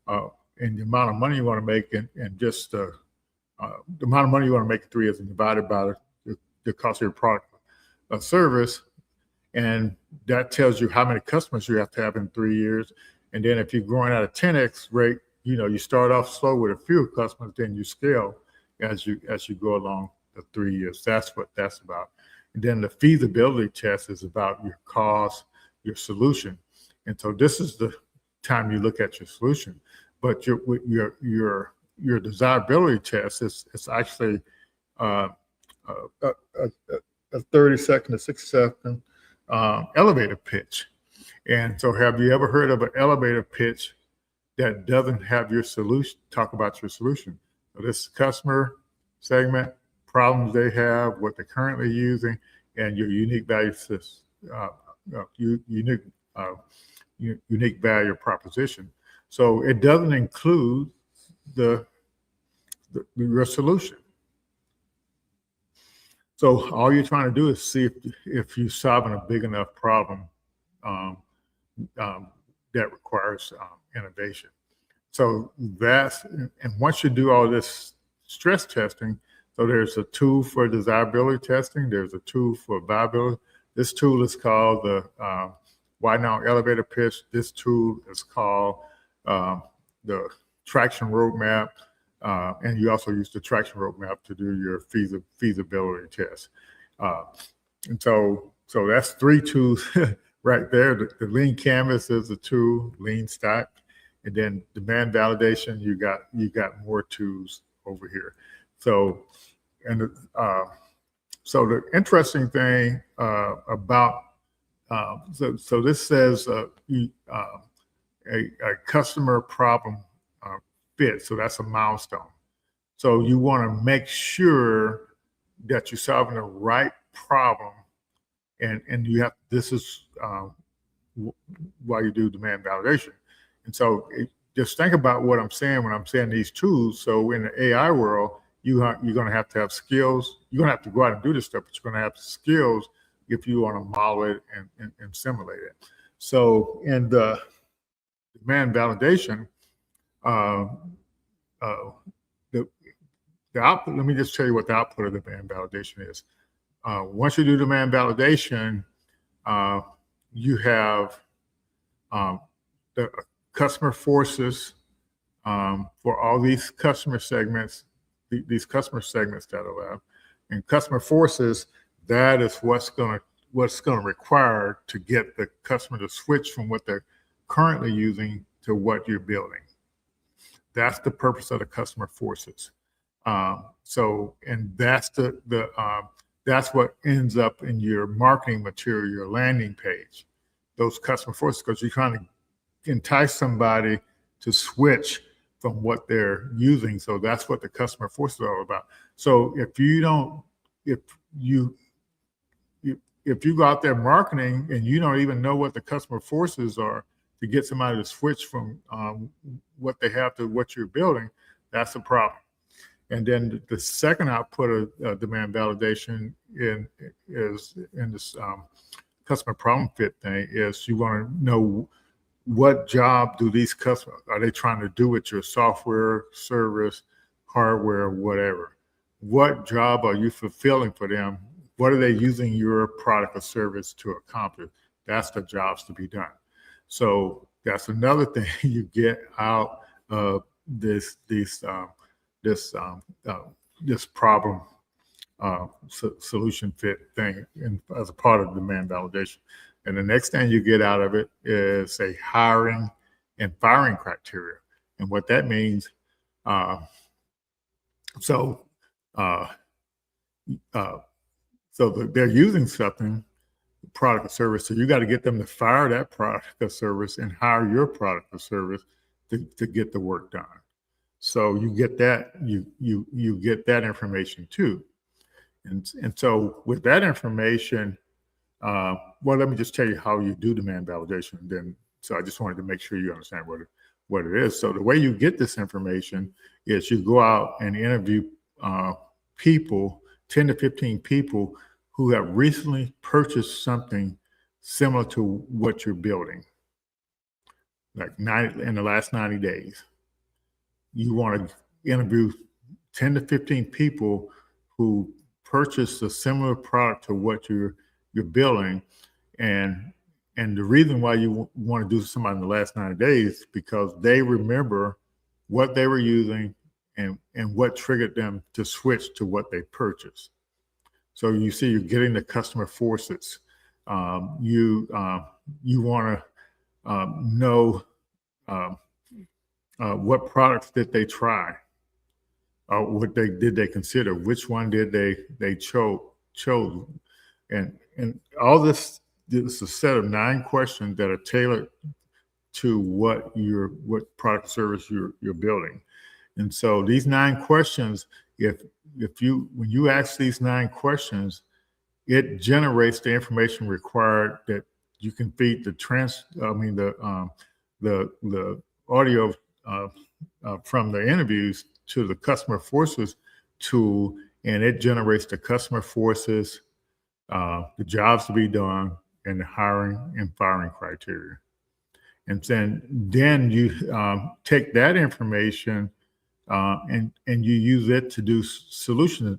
the amount of money you want to make and just the amount of money you want to make in 3 years and divided by the cost of your product or service. And that tells you how many customers you have to have in 3 years. And then if you're growing at a 10x rate, you start off slow with a few customers, then you scale as you go along the 3 years. That's what that's about. And then the feasibility test is about your cost, your solution. And so this is the time you look at your solution. But your desirability test is actually a 30-second to 60-second elevator pitch. And so have you ever heard of an elevator pitch that doesn't have your solution, talk about your solution? So this customer segment, problems they have, what they're currently using, and your unique value unique value proposition. So it doesn't include your solution. So all you're trying to do is see if you're solving a big enough problem that requires innovation. So and once you do all this stress testing, so there's a tool for desirability testing, there's a tool for viability. This tool is called the Widen Out Elevator Pitch. This tool is called the Traction Roadmap. And you also use the Traction Roadmap to do your feasibility test. And so that's 3 tools right there. The Lean Canvas is a tool, Lean Stack, and then demand validation. You got more tools over here. So the interesting thing about so this says a customer problem fit. So that's a milestone. So you want to make sure that you're solving the right problem, and this is why you do demand validation. And so just think about what I'm saying when I'm saying these tools. So in the AI world, you're going to have skills. You're going to have to go out and do this stuff, but you're going to have skills if you want to model it and simulate it. So in the demand validation, the output, let me just tell you what the output of the demand validation is. Once you do demand validation, you have the customer forces for all these customer segments, these customer segments that are left. And customer forces, that is what's going to require to get the customer to switch from what they're currently using to what you're building. That's the purpose of the customer forces. And that's that's what ends up in your marketing material, your landing page, those customer forces, because you're trying to entice somebody to switch from what they're using. So that's what the customer forces are all about. So if you go out there marketing and you don't even know what the customer forces are to get somebody to switch from what they have to what you're building, that's a problem. And then the second output of demand validation is in this customer problem fit thing is you want to know what job do these customers, are they trying to do with your software, service, hardware, whatever? What job are you fulfilling for them? What are they using your product or service to accomplish? That's the jobs to be done. So that's another thing you get out of this problem solution fit thing as a part of demand validation. And the next thing you get out of it is a hiring and firing criteria. And what that means, so they're using something, product or service, so you got to get them to fire that product or service and hire your product or service to get the work done. So you get that, you get that information too. And so with that information, well, let me just tell you how you do demand validation. Then, so I just wanted to make sure you understand what it is. So the way you get this information is you go out and interview people, 10 to 15 people who have recently purchased something similar to what you're building, like in the last 90 days. You want to interview 10 to 15 people who purchased a similar product to what you're building, and the reason why you want to do somebody in the last 90 days because they remember what they were using and what triggered them to switch to what they purchased. So you see, you're getting the customer forces. You want to know what products did they try. What did they consider? Which one did they chose? And all this is a set of 9 questions that are tailored to what product or service you're building. And so these 9 questions, when you ask these 9 questions, it generates the information required that you can feed the audio from the interviews to the customer forces tool, and it generates the customer forces, the jobs to be done, and the hiring and firing criteria. And then you take that information and you use it to do solution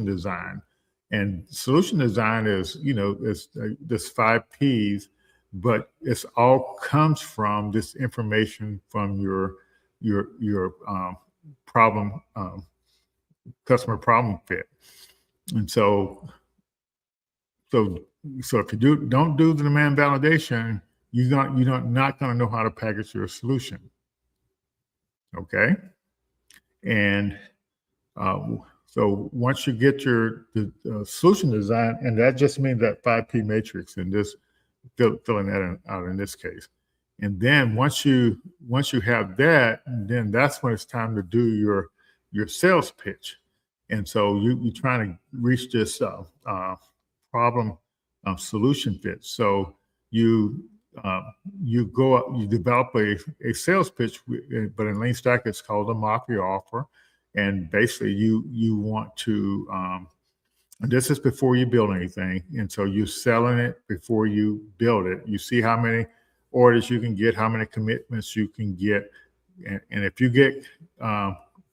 design. And solution design is, is this 5 Ps, but it's all comes from this information from your problem, customer problem fit. And so if you don't do the demand validation, you're not going to know how to package your solution. Okay. And so once you get the solution design, and that just means that 5P matrix and this filling that out in this case. And then once you have that, then that's when it's time to do your sales pitch. And so you're trying to reach this problem solution fit. So you go up, you develop a sales pitch, but in Lean Stack it's called a mafia offer. And basically you want to, this is before you build anything. And so you're selling it before you build it. You see how many orders you can get, how many commitments you can get. And if you get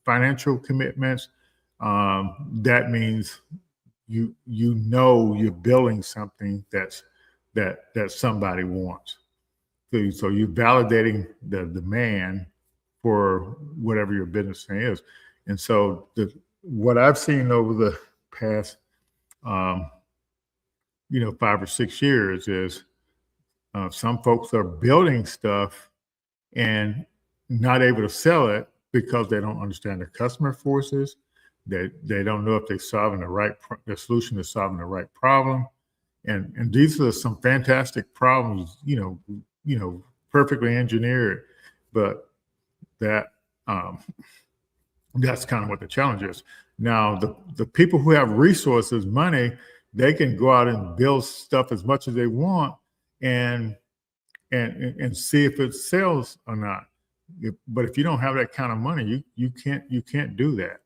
financial commitments, that means you're building something that somebody wants. So you're validating the demand for whatever your business thing is. And so what I've seen over the past 5 or 6 years is some folks are building stuff and not able to sell it because they don't understand the customer forces. They don't know if they're solving the solution is solving the right problem. And these are some fantastic problems, perfectly engineered, but that's kind of what the challenge is. Now, the people who have resources, money, they can go out and build stuff as much as they want and see if it sells or not. But if you don't have that kind of money, you can't do that.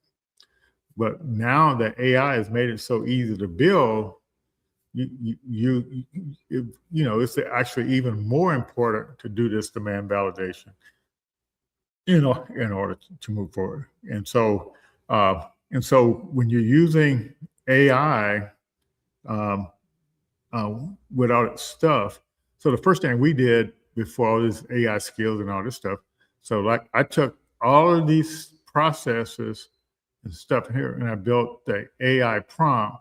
But now that AI has made it so easy to build, it's actually even more important to do this demand validation, in order to move forward. And so when you're using AI without its stuff, so the first thing we did before all these AI skills and all this stuff. So like I took all of these processes and stuff here, and I built the AI prompt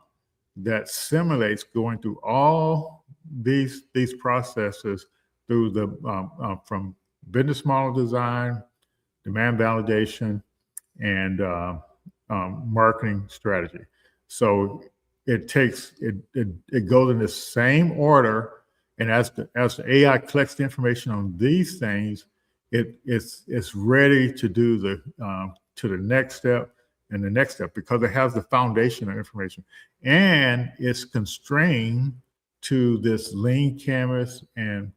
that simulates going through all these processes through the from business model design, demand validation, and marketing strategy. So it goes in the same order, and as the AI collects the information on these things, it's ready to do the next step and the next step, because it has the foundation of information, and it's constrained to this lean canvas and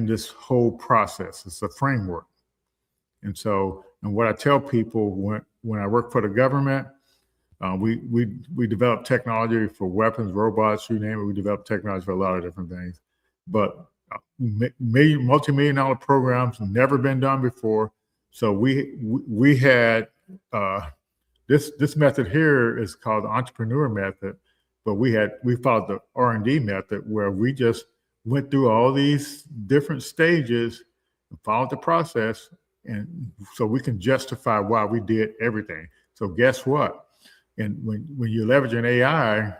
this whole process. It's a framework. And so, and what I tell people when I work for the government, we develop technology for weapons, robots, you name it. We develop technology for a lot of different things. But multi-million-dollar programs have never been done before. So we had this method here is called the entrepreneur method, but we followed the R&D method, where we just went through all these different stages and followed the process, and so we can justify why we did everything. So guess what? And when you're leveraging AI,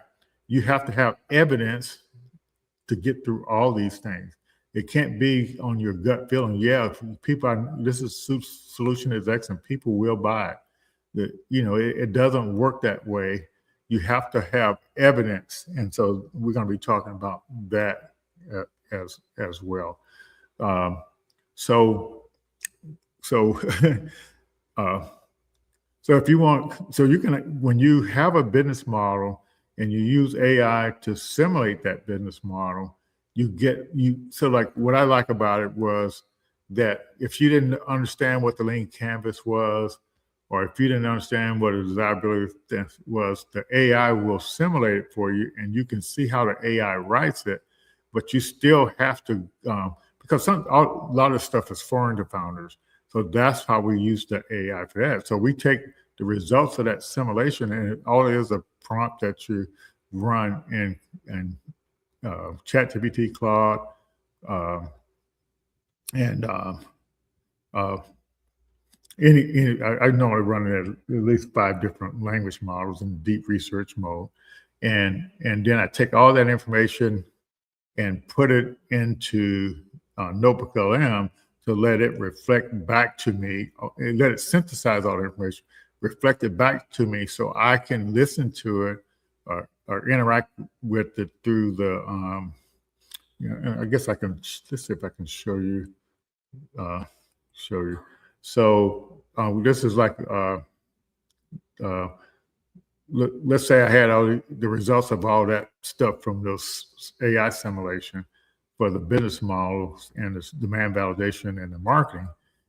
you have to have evidence to get through all these things. It can't be on your gut feeling. Yeah, this solution is excellent. People will buy it. It doesn't work that way. You have to have evidence, and so we're going to be talking about that as well. So if you want, so you can, when you have a business model and you use AI to simulate that business model, so like what I like about it was that if you didn't understand what the lean canvas was, or if you didn't understand what a desirability was, the AI will simulate it for you, and you can see how the AI writes it, but you still have to, because a lot of stuff is foreign to founders. So that's how we use the AI for that. So we take the results of that simulation, and all it is a prompt that you run in ChatGPT, Claude, and I normally run it at least 5 different language models in deep research mode, and then I take all that information and put it into Notebook LM to let it reflect back to me, and let it synthesize all the information, reflect it back to me, so I can listen to it or interact with it through the. I guess I can. Let's see if I can show you. So this is like. Let's say I had all the results of all that stuff from those AI simulation for the business models and the demand validation and the marketing.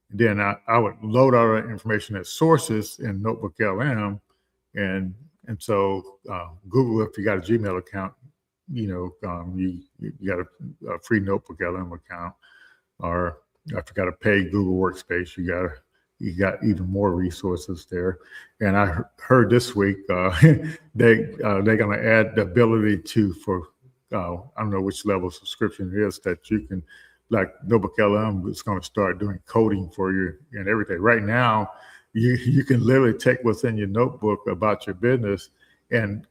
And then I would load all that information as sources in Notebook LM, and so Google, if you got a Gmail account, you got a free Notebook LM account, or if you got a paid Google Workspace, you got even more resources there. And I heard this week they're going to add the ability for I don't know which level of subscription it is, that you can, like Notebook LM is going to start doing coding for you and everything. Right now, you can literally take what's in your notebook about your business and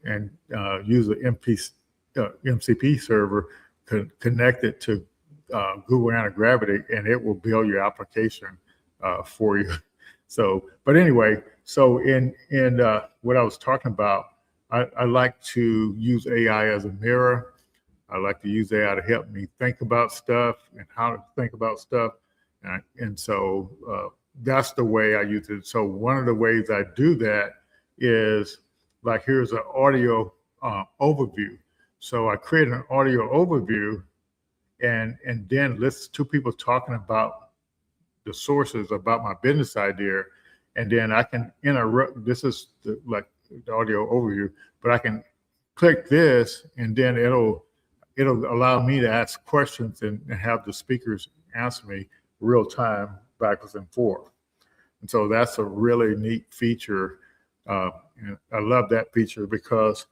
use an MCP server, connect it to Google Anti-Gravity, and it will build your application for you. So, but anyway, so in what I was talking about, I like to use AI as a mirror. I like to use AI to help me think about stuff and how to think about stuff. And so that's the way I use it. So one of the ways I do that is, like, here's an audio overview. So I create an audio overview and then listen to people talking about the sources about my business idea. And then I can interrupt. This is like the audio overview, but I can click this, and then it'll allow me to ask questions and have the speakers answer me real time, backwards and forth. And so that's a really neat feature. And I love that feature because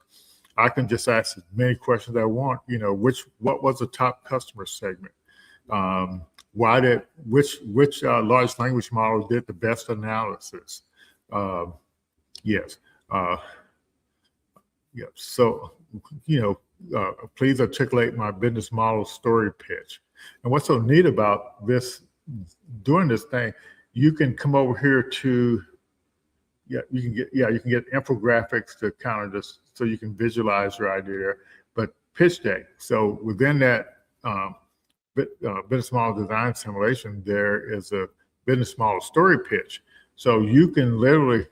I can just ask as many questions as I want. What was the top customer segment? Which large language model did the best analysis? Yes. Yeah. So, please articulate my business model story pitch. And what's so neat about doing this thing, you can come over here to, you can get infographics to kind of just, so you can visualize your idea, but pitch deck. So within that business model design simulation, there is a business model story pitch. So you can literally,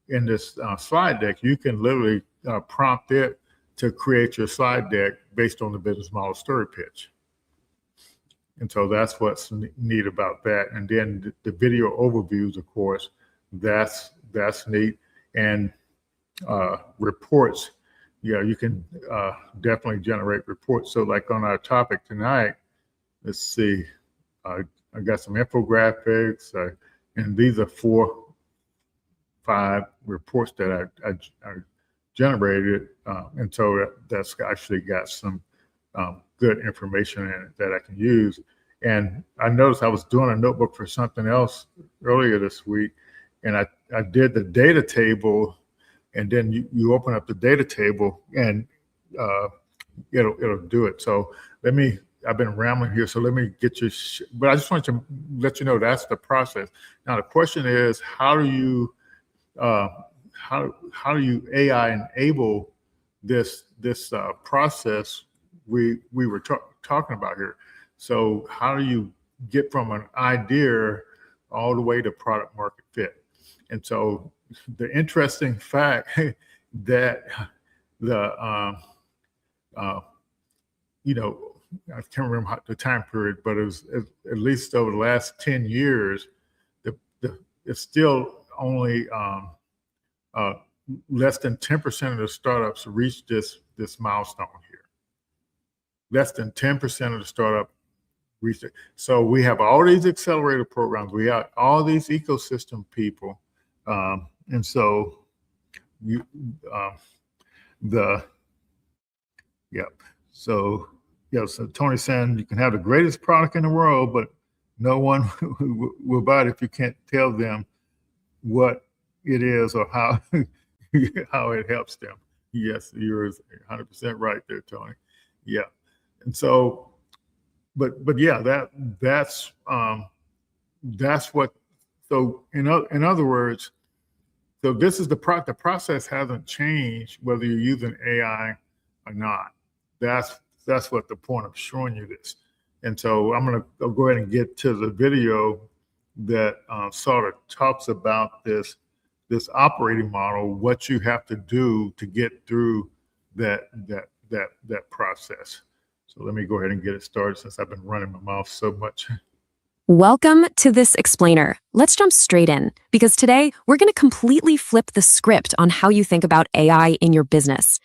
in this slide deck, you can literally prompt it to create your slide deck based on the business model story pitch. And so that's what's neat about that. And then the video overviews, of course, that's neat. And reports, you can definitely generate reports. So like on our topic tonight, let's see, I got some infographics, and these are 5 reports that I generated, and so that's actually got some good information in it that I can use. And I noticed I was doing a notebook for something else earlier this week, and I did the data table, and then you open up the data table, and it'll do it. So I've been rambling here, so let me get you, but I just want to let you know that's the process. Now the question is, how do you AI enable this process we were talking about here? So how do you get from an idea all the way to product market fit? And so the interesting fact that I can't remember the time period, but it was at least over the last 10 years, it's still only less than 10% of the startups reach this milestone here. Less than 10% of the startup reach it. So we have all these accelerator programs. We have all these ecosystem people, and so So Tony's saying you can have the greatest product in the world, but no one will buy it if you can't tell them what it is or how how it helps them. Yes, you're 100% right there, Tony. Yeah, and so, but yeah, that's what. So in other words, so this is the process hasn't changed whether you're using AI or not. That's what the point of showing you this. And so I'm going to go ahead and get to the video that sort of talks about this operating model, what you have to do to get through that process. So let me go ahead and get it started since I've been running my mouth so much. Welcome to this explainer. Let's jump straight in, because today we're going to completely flip the script on how you think about AI in your business.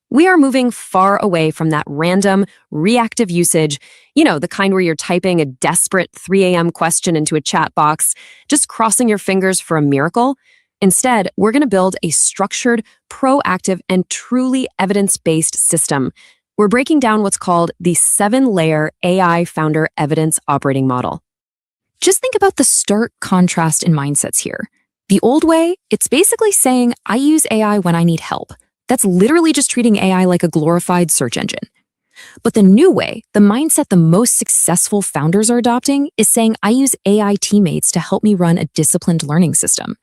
We are moving far away from that random, reactive usage, the kind where you're typing a desperate 3 a.m. question into a chat box, just crossing your fingers for a miracle. Instead, we're going to build a structured, proactive, and truly evidence-based system. We're breaking down what's called the 7-layer AI founder evidence operating model. Just think about the stark contrast in mindsets here. The old way, it's basically saying, I use AI when I need help. That's literally just treating AI like a glorified search engine. But the new way, the mindset the most successful founders are adopting, is saying, I use AI teammates to help me run a disciplined learning system.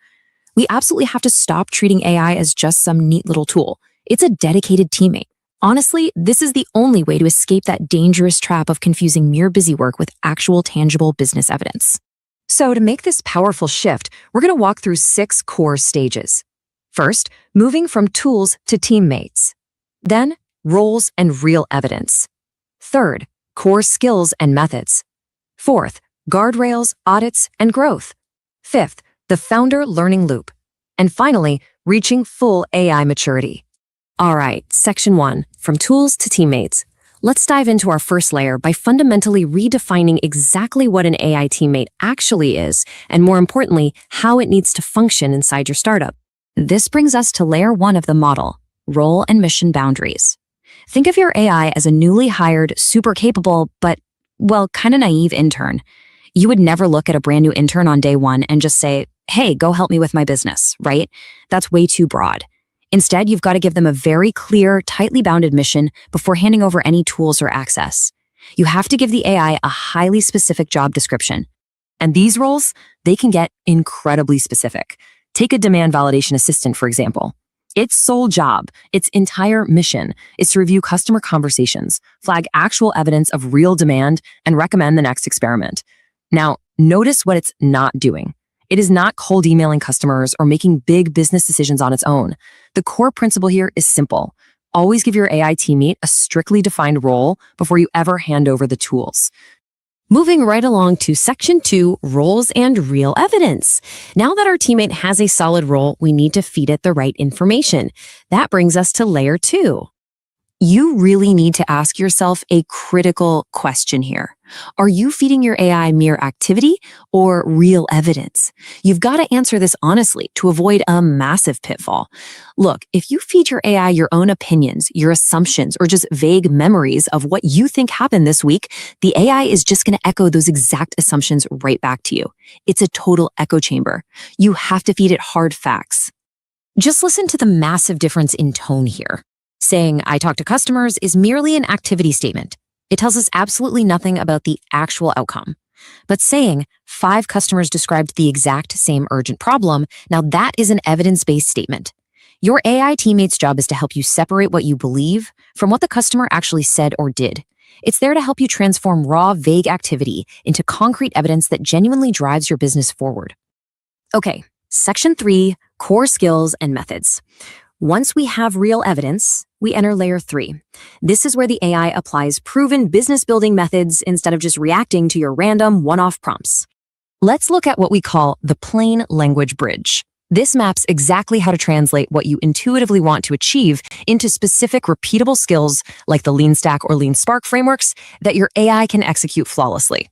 We absolutely have to stop treating AI as just some neat little tool. It's a dedicated teammate. Honestly, this is the only way to escape that dangerous trap of confusing mere busy work with actual tangible business evidence. So to make this powerful shift, we're going to walk through 6 core stages. First, moving from tools to teammates. Then, roles and real evidence. Third, core skills and methods. Fourth, guardrails, audits, and growth. Fifth, the founder learning loop. And finally, reaching full AI maturity. All right, section 1, from tools to teammates. Let's dive into our first layer by fundamentally redefining exactly what an AI teammate actually is, and more importantly, how it needs to function inside your startup. This brings us to layer 1 of the model, role and mission boundaries. Think of your AI as a newly hired, super capable, but well, kind of naive intern. You would never look at a brand new intern on day one and just say, hey, go help me with my business, right? That's way too broad. Instead, you've got to give them a very clear, tightly bounded mission before handing over any tools or access. You have to give the AI a highly specific job description. And these roles, they can get incredibly specific. Take a demand validation assistant, for example. Its sole job, its entire mission, is to review customer conversations, flag actual evidence of real demand, and recommend the next experiment. Now, notice what it's not doing. It is not cold emailing customers or making big business decisions on its own. The core principle here is simple. Always give your AI teammate a strictly defined role before you ever hand over the tools. Moving right along to Section 2, Roles and Real Evidence. Now that our teammate has a solid role, we need to feed it the right information. That brings us to Layer 2. You really need to ask yourself a critical question here. Are you feeding your AI mere activity or real evidence? You've got to answer this honestly to avoid a massive pitfall. Look, if you feed your AI your own opinions, your assumptions, or just vague memories of what you think happened this week, the AI is just going to echo those exact assumptions right back to you. It's a total echo chamber. You have to feed it hard facts. Just listen to the massive difference in tone here. Saying, I talk to customers is merely an activity statement. It tells us absolutely nothing about the actual outcome. But saying, 5 customers described the exact same urgent problem, now that is an evidence-based statement. Your AI teammate's job is to help you separate what you believe from what the customer actually said or did. It's there to help you transform raw, vague activity into concrete evidence that genuinely drives your business forward. Okay, Section 3, Core Skills and Methods. Once we have real evidence, we enter Layer 3. This is where the AI applies proven business-building methods instead of just reacting to your random one-off prompts. Let's look at what we call the plain language bridge. This maps exactly how to translate what you intuitively want to achieve into specific repeatable skills like the Lean Stack or Lean Spark frameworks that your AI can execute flawlessly.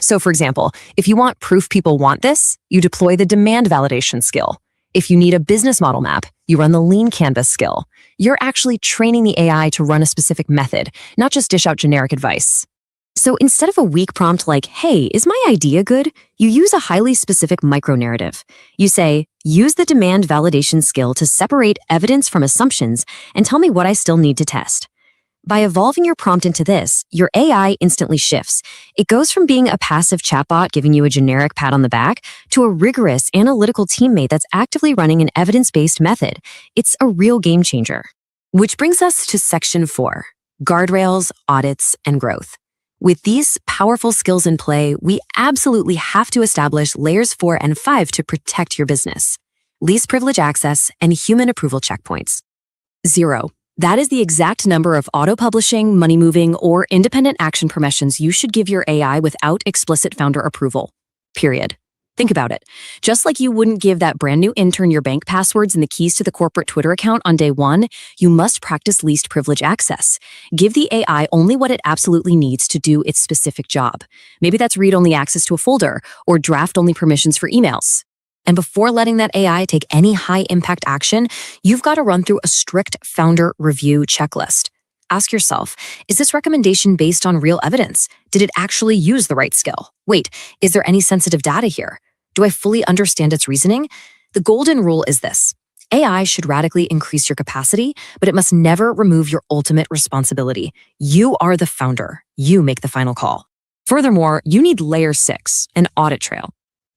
So for example, if you want proof people want this, you deploy the demand validation skill. If you need a business model map, you run the Lean Canvas skill. You're actually training the AI to run a specific method, not just dish out generic advice. So instead of a weak prompt like, hey, is my idea good? You use a highly specific micro-narrative. You say, use the demand validation skill to separate evidence from assumptions and tell me what I still need to test. By evolving your prompt into this, your AI instantly shifts. It goes from being a passive chatbot giving you a generic pat on the back to a rigorous analytical teammate that's actively running an evidence-based method. It's a real game changer. Which brings us to Section 4, Guardrails, Audits, and Growth. With these powerful skills in play, we absolutely have to establish Layers 4 and 5 to protect your business. Least privilege access and human approval checkpoints. 0. That is the exact number of auto-publishing, money-moving, or independent action permissions you should give your AI without explicit founder approval. Period. Think about it. Just like you wouldn't give that brand new intern your bank passwords and the keys to the corporate Twitter account on day 1, you must practice least privilege access. Give the AI only what it absolutely needs to do its specific job. Maybe that's read-only access to a folder or draft-only permissions for emails. And before letting that AI take any high-impact action, you've got to run through a strict founder review checklist. Ask yourself, is this recommendation based on real evidence? Did it actually use the right skill? Wait, is there any sensitive data here? Do I fully understand its reasoning? The golden rule is this. AI should radically increase your capacity, but it must never remove your ultimate responsibility. You are the founder. You make the final call. Furthermore, you need Layer 6, an audit trail.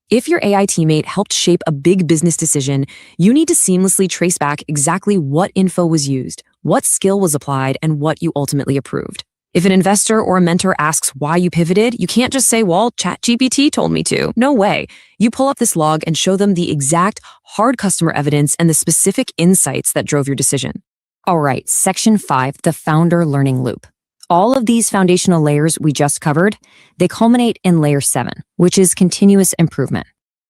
If your AI teammate helped shape a big business decision, you need to seamlessly trace back exactly what info was used, what skill was applied, and what you ultimately approved. If an investor or a mentor asks why you pivoted, you can't just say, well, ChatGPT told me to. No way. You pull up this log and show them the exact hard customer evidence and the specific insights that drove your decision. All right, Section 5, the founder learning loop. All of these foundational layers we just covered, they culminate in Layer 7, which is continuous improvement.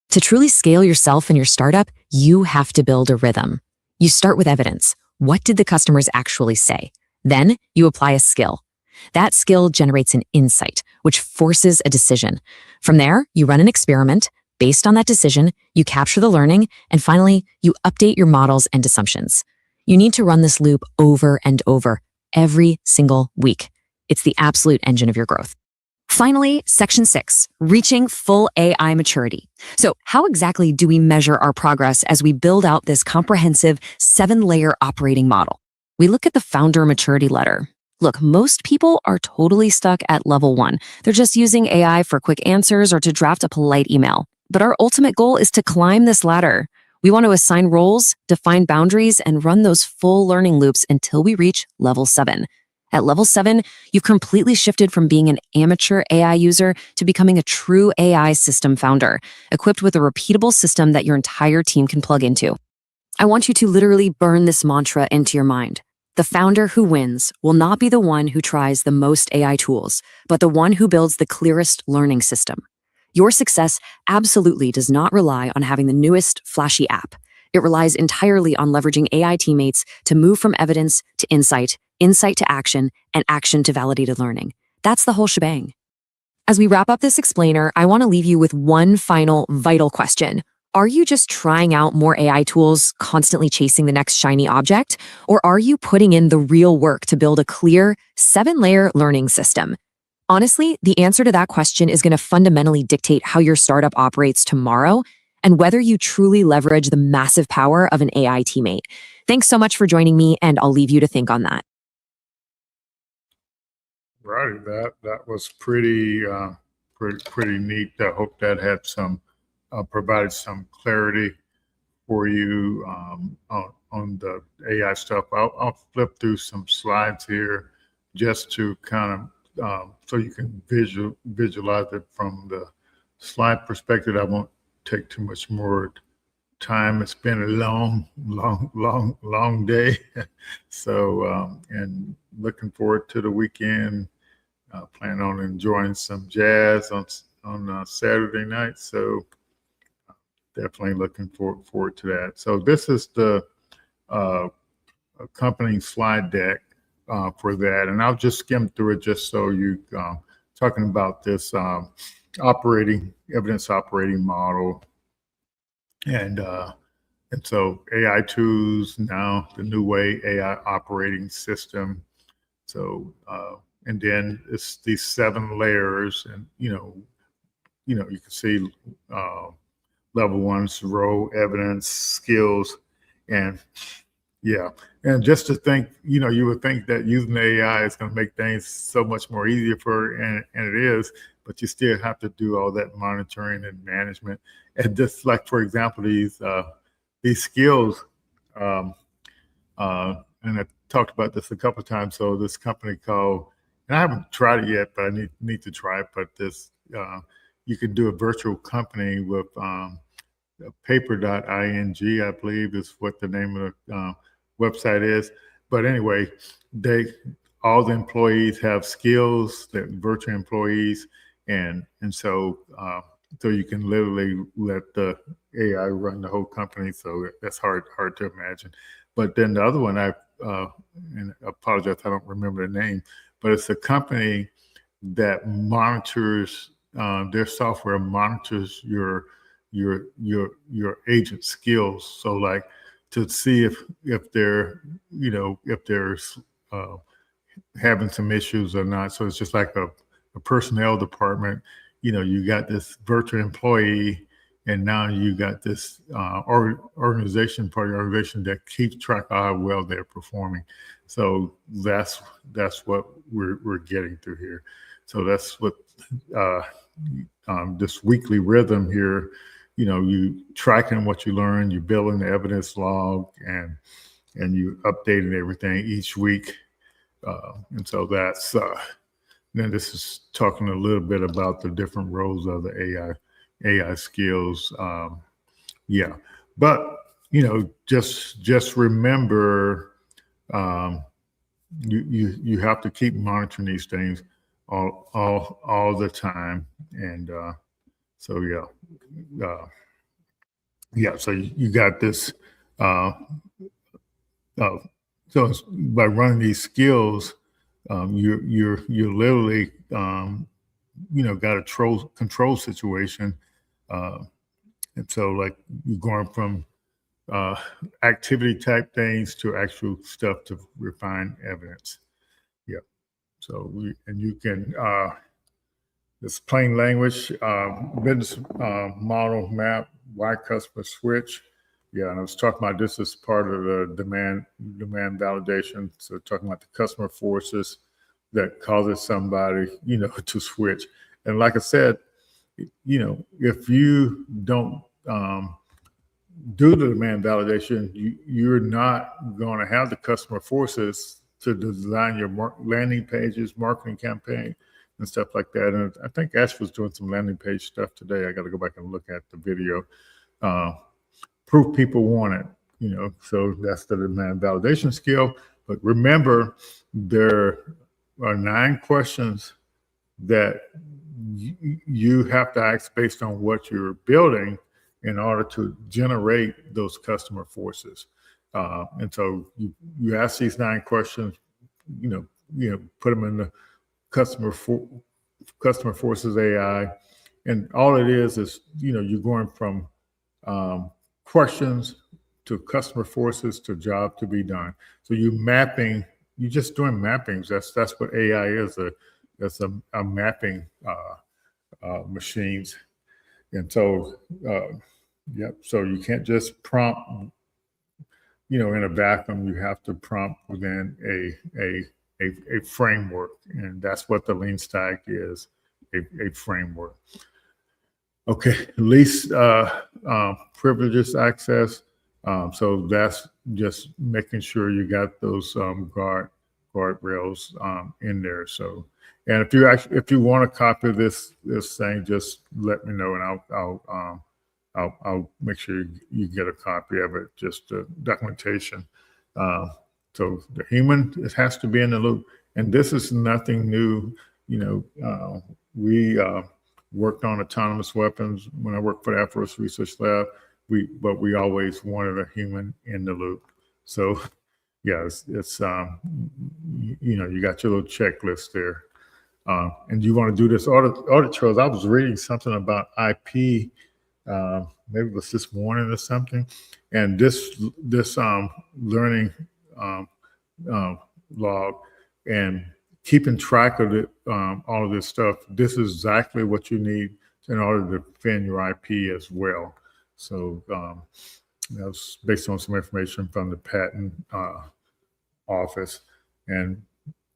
To truly scale yourself and your startup, you have to build a rhythm. You start with evidence. What did the customers actually say? Then you apply a skill. That skill generates an insight, which forces a decision. From there, you run an experiment. Based on that decision, you capture the learning, and finally, you update your models and assumptions. You need to run this loop over and over, every single week. It's the absolute engine of your growth. Finally, section 6, reaching full AI maturity. So how exactly do we measure our progress as we build out this comprehensive 7-layer operating model? We look at the founder maturity letter. Look, most people are totally stuck at level 1. They're just using AI for quick answers or to draft a polite email. But our ultimate goal is to climb this ladder. We want to assign roles, define boundaries, and run those full learning loops until we reach level 7. At level 7, you've completely shifted from being an amateur AI user to becoming a true AI system founder, equipped with a repeatable system that your entire team can plug into. I want you to literally burn this mantra into your mind. The founder who wins will not be the one who tries the most AI tools, but the one who builds the clearest learning system. Your success absolutely does not rely on having the newest, flashy app. It relies entirely on leveraging AI teammates to move from evidence to insight, insight to action, and action to validated learning. That's the whole shebang. As we wrap up this explainer, I want to leave you with one final vital question. Are you just trying out more AI tools, constantly chasing the next shiny object? Or are you putting in the real work to build a clear, 7-layer learning system? Honestly, the answer to that question is going to fundamentally dictate how your startup operates tomorrow and whether you truly leverage the massive power of an AI teammate. Thanks so much for joining me, and I'll leave you to think on that. Right, that was pretty pretty neat. I hope that had some provided some clarity for you on the AI stuff. I'll flip through some slides here just to kind of so you can visualize it from the slide perspective. I won't take too much more time. It's been a long day. So and looking forward to the weekend. Plan on enjoying some jazz on Saturday night. So definitely looking forward to that. So this is the accompanying slide deck for that, and I'll just skim through it just so you talking about this evidence operating model, and so AI tools now the new way AI operating system. So and then it's these 7 layers, and you can see level 1's role, evidence, skills, and yeah. And just to think, you would think that using AI is going to make things so much more easier and it is, but you still have to do all that monitoring and management. And just like, for example, these skills, and I talked about this a couple of times. So this company called, and I haven't tried it yet, but I need to try it. But this, you can do a virtual company with paper.ing, I believe is what the name of the website is. But anyway, all the employees have skills, that virtual employees, and so you can literally let the AI run the whole company. So that's hard to imagine. But then the other one, and I apologize, I don't remember the name, but it's a company that monitors, their software monitors your agent skills. So like to see if they're having some issues or not. So it's just like a personnel department. You got this virtual employee, and now you got this organization that keeps track of how well they're performing. So that's what we're getting through here. So that's what this weekly rhythm here. You tracking what you learn, you building the evidence log, and you updating everything each week. And so that's then this is talking a little bit about the different roles of the AI skills. Yeah, but just remember, you have to keep monitoring these things all the time, and so so you got this. So by running these skills, you're literally got a control situation, and so like you're going from activity type things to actual stuff to refine evidence. Yeah. So you can This plain language, business model map, why customer switch. Yeah, and I was talking about this as part of the demand validation. So talking about the customer forces that causes somebody, to switch. And like I said, if you don't do the demand validation, you're not going to have the customer forces to design your landing pages, marketing campaign, and stuff like that. And I think Ash was doing some landing page stuff today. I got to go back and look at the video. Proof people want it, so that's the demand validation skill. But remember, there are 9 questions that you have to ask based on what you're building in order to generate those customer forces. And so you ask these 9 questions, put them in the customer forces AI, and all it is you're going from questions to customer forces to job to be done. So you're just doing mappings. That's what AI is. That's a mapping machines. And so, so you can't just prompt, in a vacuum. You have to prompt within a framework, and that's what the lean stack is, a framework. Okay, least privileges access. So that's just making sure you got those guardrails in there. So, and if you want a copy of this thing, just let me know, and I'll make sure you get a copy of it. Just documentation. So the human, it has to be in the loop, and this is nothing new. We worked on autonomous weapons when I worked for the Air Force Research Lab. But we always wanted a human in the loop. So yeah, it's you got your little checklist there, and you want to do this audit trails. I was reading something about IP, maybe it was this morning or something, and this learning log and keeping track of it, all of this stuff. This is exactly what you need in order to defend your IP as well. So that was based on some information from the patent office. And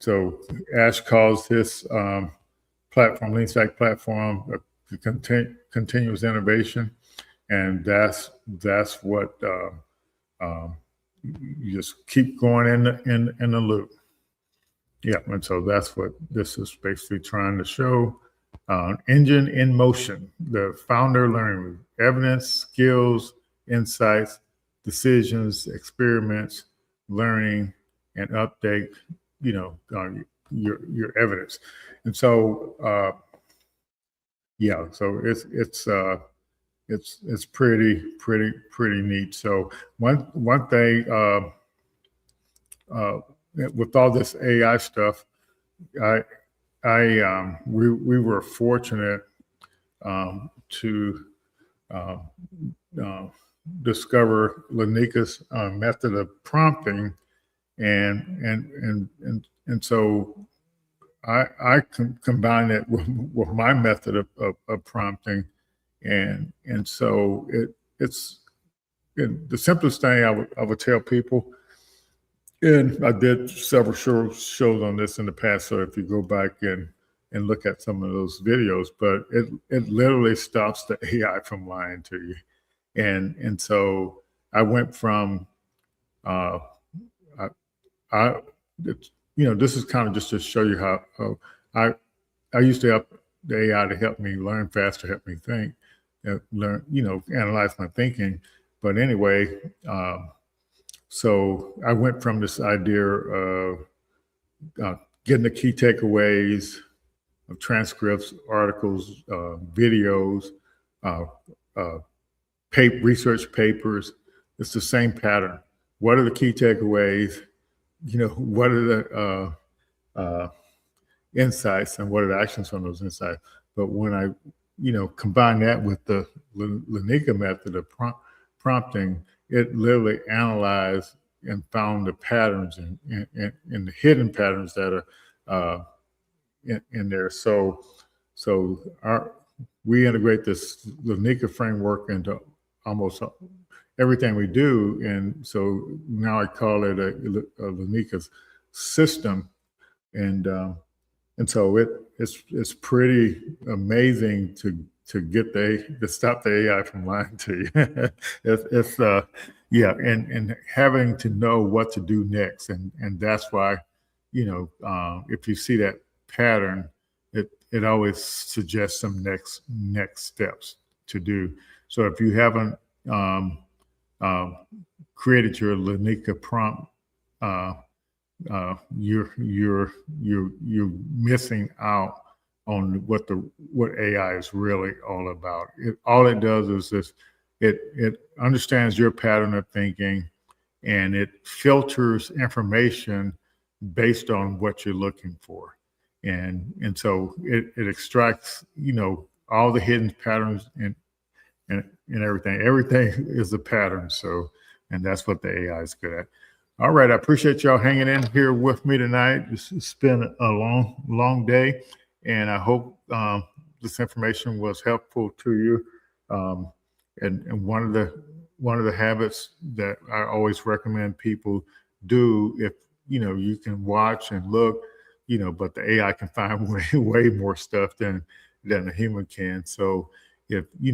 so Ash calls this platform, Lean Stack platform, a continuous innovation. And that's what you just keep going in the loop. Yeah, and so that's what this is basically trying to show. Engine in motion, the founder learning, evidence, skills, insights, decisions, experiments, learning, and update, your evidence. And so, yeah, so it's pretty neat. So one thing, with all this AI stuff, we were fortunate to discover Lanika's method of prompting, and so I combine it with my method of prompting, and so it's the simplest thing I would tell people. And I did several shows on this in the past, so if you go back and look at some of those videos, but it literally stops the AI from lying to you. And so I went from this is kind of just to show you how I used to help the AI to help me learn faster, help me think, learn, analyze my thinking. But anyway, so I went from this idea of getting the key takeaways of transcripts, articles, videos, research papers. It's the same pattern. What are the key takeaways? What are the insights, and what are the actions from those insights? But when I, combine that with the Lanika method of prompting, it literally analyzed and found the patterns and the hidden patterns that are in there. So so we integrate this Lanika framework into almost everything we do, and so now I call it a Lanika system, and so it's pretty amazing to get to stop the AI from lying to you. it's yeah, and having to know what to do next, and that's why, if you see that pattern, it always suggests some next steps to do. So if you haven't created your Lanika prompt, you're missing out on what AI is really all about. All it does is this: it understands your pattern of thinking, and it filters information based on what you're looking for, and so it extracts all the hidden patterns and everything. Everything is a pattern. So, and that's what the AI is good at. All right, I appreciate y'all hanging in here with me tonight. It's been a long day, and I hope this information was helpful to you. And one of the habits that I always recommend people do, if you can watch and look, but the AI can find way more stuff than a human can. So if you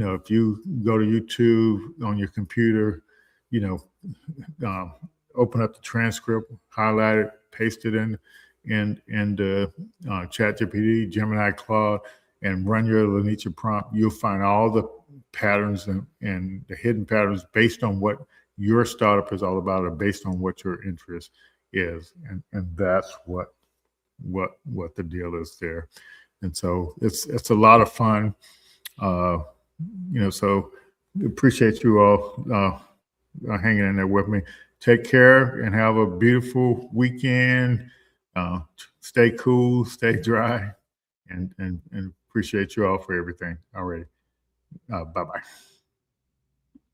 go to YouTube on your computer, open up the transcript, highlight it, paste it in ChatGPT, Gemini, Claude, and run your Lanika prompt, you'll find all the patterns and the hidden patterns based on what your startup is all about, or based on what your interest is, and that's what the deal is there. And so it's a lot of fun, so appreciate you all hanging in there with me. Take care and have a beautiful weekend. Stay cool, stay dry, and appreciate you all for everything already. Bye-bye.